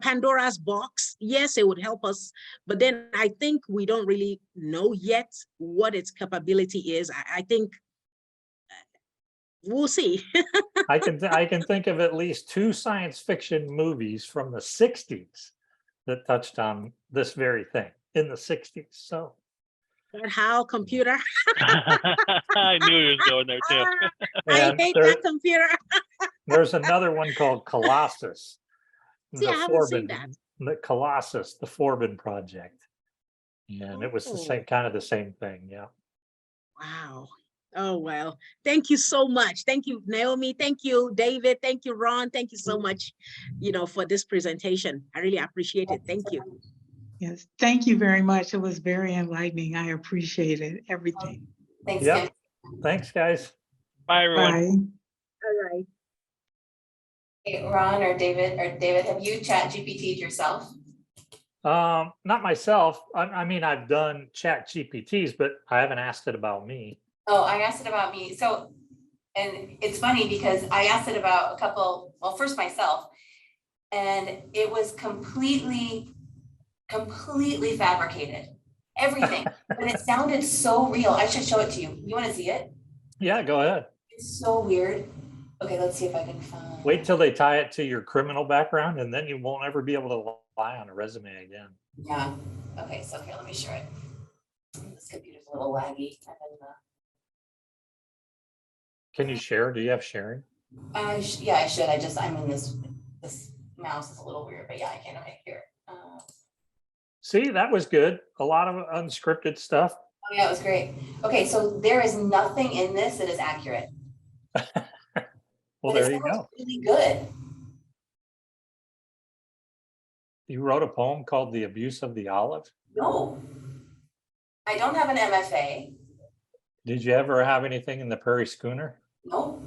[SPEAKER 3] Pandora's box. Yes, it would help us, but then I think we don't really know yet what its capability is. I think we'll see.
[SPEAKER 1] I can think of at least 2 science fiction movies from the 60s that touched on this very thing in the 60s. So
[SPEAKER 3] But how computer?
[SPEAKER 2] I knew he was going there too.
[SPEAKER 3] I hate that computer.
[SPEAKER 1] There's another one called Colossus.
[SPEAKER 3] See, I haven't seen that.
[SPEAKER 1] The Colossus, the Forbin project. And it was the same kind of the same thing. Yeah.
[SPEAKER 3] Wow. Oh, well, thank you so much. Thank you, Naomi. Thank you, David. Thank you, Ron. Thank you so much, for this presentation. I really appreciate it. Thank you.
[SPEAKER 6] Yes, thank you very much. It was very enlightening. I appreciated everything.
[SPEAKER 4] Thanks,
[SPEAKER 1] Yeah.
[SPEAKER 4] Kim.
[SPEAKER 1] Thanks, guys.
[SPEAKER 2] Bye, everyone.
[SPEAKER 6] Bye.
[SPEAKER 3] All right.
[SPEAKER 4] Hey, Ron or David, have you ChatGPT'd yourself?
[SPEAKER 1] Not myself. I mean, I've done chat GPTs, but I haven't asked it about me.
[SPEAKER 4] Oh, I asked it about me. So, and it's funny because I asked it about a couple, well, first myself, and it was completely fabricated. Everything, but it sounded so real. I should show it to you. You want to see it?
[SPEAKER 1] Yeah, go ahead.
[SPEAKER 4] It's so weird. Okay, let's see if I can find.
[SPEAKER 1] Wait till they tie it to your criminal background, and then you won't ever be able to lie on a resume again.
[SPEAKER 4] Yeah. Okay, so here, let me show it. This computer's a little laggy.
[SPEAKER 1] Can you share? Do you have sharing?
[SPEAKER 4] Yeah, I should. I'm in this mouse is a little weird, but yeah, I can right here.
[SPEAKER 1] See, that was good. A lot of unscripted stuff.
[SPEAKER 4] Oh yeah, it was great. Okay, so there is nothing in this that is accurate.
[SPEAKER 1] Well,
[SPEAKER 4] But it
[SPEAKER 1] there you
[SPEAKER 4] sounds
[SPEAKER 1] go.
[SPEAKER 4] really good.
[SPEAKER 1] You wrote a poem called The Abuse of the Olive.
[SPEAKER 4] No, I don't have an MFA.
[SPEAKER 1] Did you ever have anything in the Prairie Schooner?
[SPEAKER 4] No.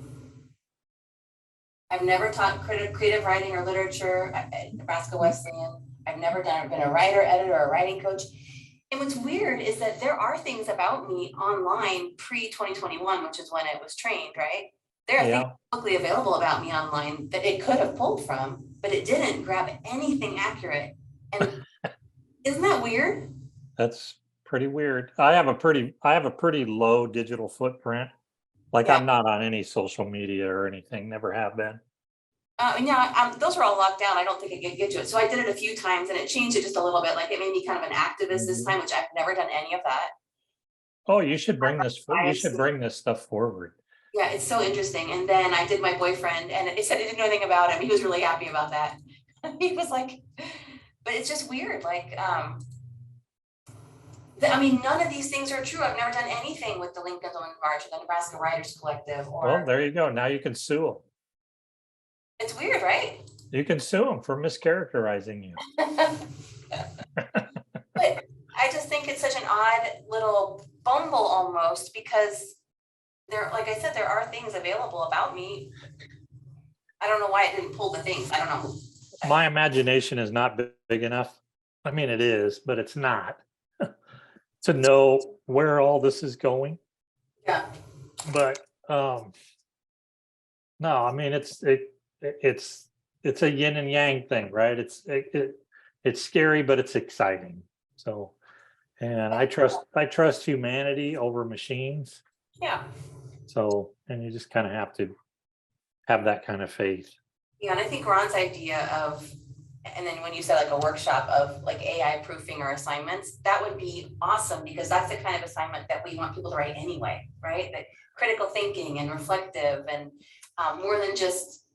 [SPEAKER 4] I've never taught creative writing or literature at Nebraska Wesleyan. I've never been a writer, editor, or writing coach. And what's weird is that there are things about me online pre-2021, which is when it was trained, right? There are things publicly available about me online that it could have pulled from, but it didn't grab anything accurate. And isn't that weird?
[SPEAKER 1] That's pretty weird. I have a pretty low digital footprint. Like I'm not on any social media or anything, never have been.
[SPEAKER 4] Those are all locked down. I don't think I could get to it. So I did it a few times and it changed it just a little bit. Like it made me kind of an activist this time, which I've never done any of that.
[SPEAKER 1] Oh, you should bring this stuff forward.
[SPEAKER 4] Yeah, it's so interesting. And then I did my boyfriend and it said he didn't know anything about him. He was really happy about that. He was like, but it's just weird. Like, I mean, none of these things are true. I've never done anything with the Lincoln Women's March or the Nebraska Writers Collective.
[SPEAKER 1] Well, there you go. Now you can sue them.
[SPEAKER 4] It's weird, right?
[SPEAKER 1] You can sue them for mischaracterizing you.
[SPEAKER 4] But I just think it's such an odd little bumble almost because like I said, there are things available about me. I don't know why it didn't pull the things. I don't know.
[SPEAKER 1] My imagination is not big enough. I mean, it is, but it's not to know where all this is going.
[SPEAKER 4] Yeah.
[SPEAKER 1] But no, I mean, it's a yin and yang thing, right? It's scary, but it's exciting. So, and I trust humanity over machines.
[SPEAKER 4] Yeah.
[SPEAKER 1] So, and you just kind of have to have that kind of faith.
[SPEAKER 4] Yeah, and I think Ron's idea of, and then when you said like a workshop of like AI proofing or assignments, that would be awesome because that's the kind of assignment that we want people to write anyway, right? That critical thinking and reflective and more than just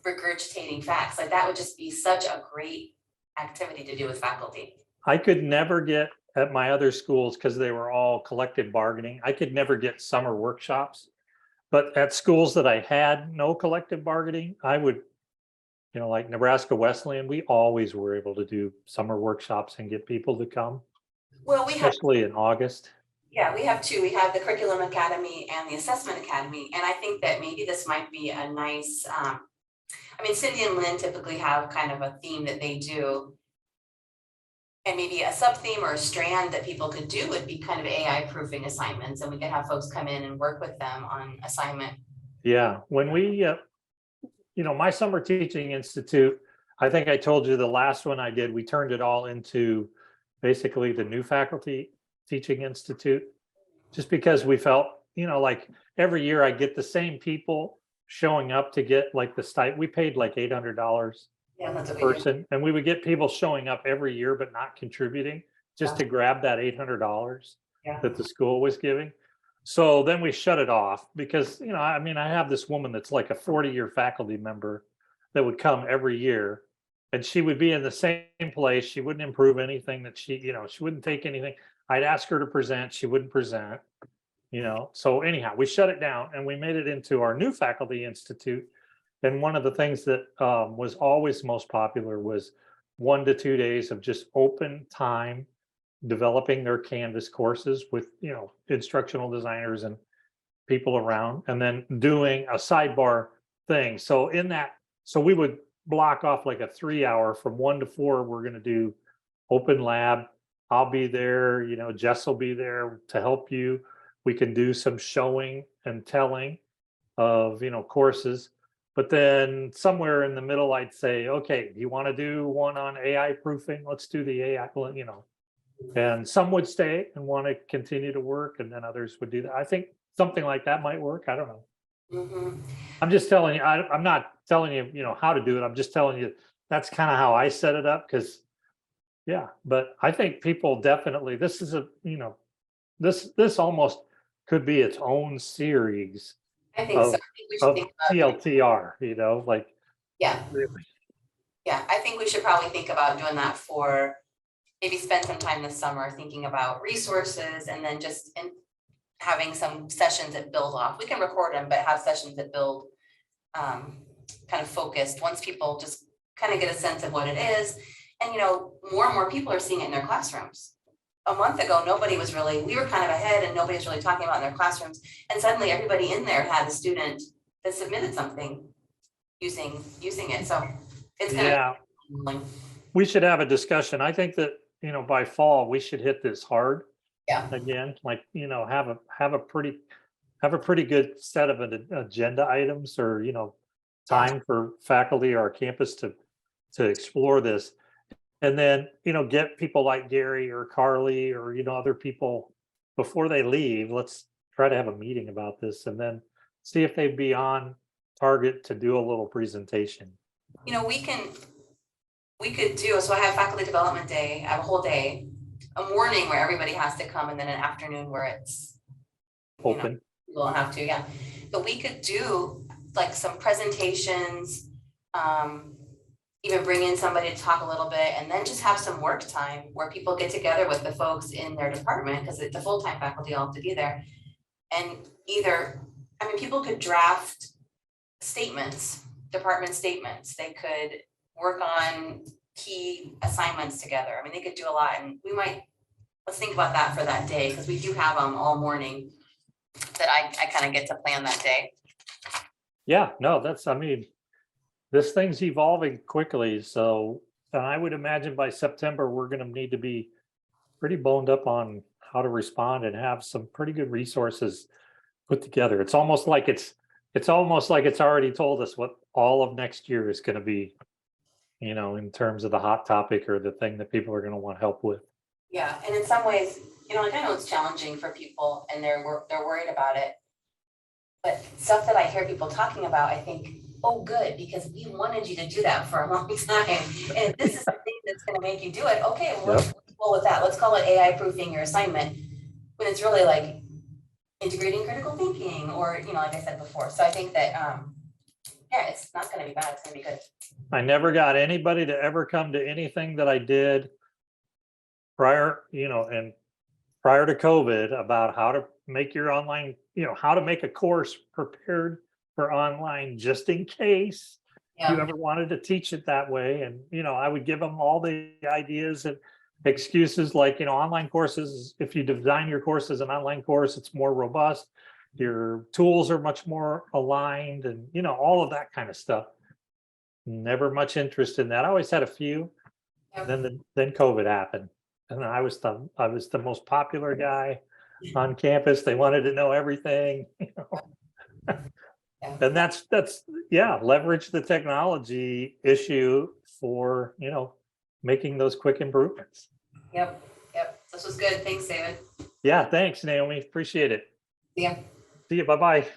[SPEAKER 4] regurgitating facts. Like that would just be such a great activity to do with faculty.
[SPEAKER 1] I could never get at my other schools because they were all collective bargaining. I could never get summer workshops, but at schools that I had no collective bargaining, I would, like Nebraska Wesleyan, we always were able to do summer workshops and get people to come.
[SPEAKER 4] Well,
[SPEAKER 1] especially in August.
[SPEAKER 4] Yeah, we have two. We have the Curriculum Academy and the Assessment Academy. And I think that maybe this might be a nice, I mean, Cindy and Lynn typically have kind of a theme that they do. And maybe a sub-theme or a strand that people could do would be kind of AI proofing assignments. And we could have folks come in and work with them on assignment.
[SPEAKER 1] Yeah, when we, my summer teaching institute, I think I told you the last one I did, we turned it all into basically the new faculty teaching institute, just because we felt, like every year I get the same people showing up to get like the stipend. We paid like $800 a person, and we would get people showing up every year but not contributing just to grab that $800 that the school was giving. So then we shut it off because, I have this woman that's like a 40-year faculty member that would come every year, and she would be in the same place. She wouldn't improve anything that she wouldn't take anything. I'd ask her to present. She wouldn't present. you know. So anyhow, we shut it down and we made it into our new faculty institute. And one of the things that was always most popular was 1 to 2 days of just open time developing their Canvas courses with, you know, instructional designers and people around, and then doing a sidebar thing. So in that, so we would block off like a 3-hour from 1 to 4, we're going to do open lab. I'll be there, you know, Jess will be there to help you. We can do some showing and telling of, you know, courses. But then somewhere in the middle, I'd say, okay, you want to do one on AI proofing? Let's do the AI, you know. And some would stay and want to continue to work, and then others would do that. I think something like that might work. I don't know.
[SPEAKER 4] Mhm.
[SPEAKER 1] I'm just telling you, I'm not telling you, you know, how to do it. I'm just telling you that's kind of how I set it up. Because, yeah, but I think people definitely, this is a, you know, this almost could be its own series
[SPEAKER 4] I think so. I
[SPEAKER 1] of
[SPEAKER 4] think we should think about
[SPEAKER 1] TLTR, you know, like,
[SPEAKER 4] yeah,
[SPEAKER 1] really.
[SPEAKER 4] yeah. I think we should probably think about doing that for maybe spend some time this summer thinking about resources, and then just having some sessions that build off. We can record them, but have sessions that build kind of focused once people just kind of get a sense of what it is. And, you know, more and more people are seeing it in their classrooms. A month ago, nobody was really, we were kind of ahead and nobody's really talking about in their classrooms. And suddenly everybody in there had a student that submitted something using it. So it's gonna,
[SPEAKER 1] Yeah, we should have a discussion. I think that, you know, by fall, we should hit this hard
[SPEAKER 4] yeah,
[SPEAKER 1] again, like, you know, have a pretty good set of an agenda items, or, you know, time for faculty or our campus to explore this. And then, you know, get people like Gary or Carly or, you know, other people before they leave. Let's try to have a meeting about this, and then see if they'd be on target to do a little presentation.
[SPEAKER 4] you know, we could do, so I have faculty development day, I have a whole day, a morning where everybody has to come, and then an afternoon where it's
[SPEAKER 1] Open.
[SPEAKER 4] You know, we don't have to, yeah. But we could do like some presentations, even bring in somebody to talk a little bit, and then just have some work time where people get together with the folks in their department, because the full-time faculty all have to be there. And either, I mean, people could draft statements, department statements. They could work on key assignments together. I mean, they could do a lot, and let's think about that for that day, because we do have them all morning that I kind of get to plan that day.
[SPEAKER 1] Yeah, no, I mean, this thing's evolving quickly. So, and I would imagine by September, we're going to need to be pretty boned up on how to respond and have some pretty good resources put together. It's almost like it's already told us what all of next year is going to be, you know, in terms of the hot topic or the thing that people are going to want help with.
[SPEAKER 4] Yeah, and in some ways, you know, like I know it's challenging for people and they're worried about it. But stuff that I hear people talking about, I think, oh, good, because we wanted you to do that for a long time. And if this is the thing that's going to make you do it, okay, well, let's go with that. Let's call it AI proofing your assignment, when it's really like integrating critical thinking, or, you know, like I said before. So I think that, yeah, it's not going to be bad. It's going to be good.
[SPEAKER 1] I never got anybody to ever come to anything that I did prior to COVID about how to make your online, you know, how to make a course prepared for online, just in case you ever wanted to teach it that way. And, you know, I would give them all the ideas and excuses, like, you know, online courses, if you design your course as an online course, it's more robust. Your tools are much more aligned, and, you know, all of that kind of stuff. Never much interest in that. I always had a few. Then COVID happened, and I was the most popular guy on campus. They wanted to know everything, you know. And that's leverage the technology issue for, you know, making those quick improvements.
[SPEAKER 4] Yep. This was good. Thanks, David.
[SPEAKER 1] Yeah, thanks, Naomi. Appreciate it.
[SPEAKER 4] See ya.
[SPEAKER 1] See you. Bye-bye.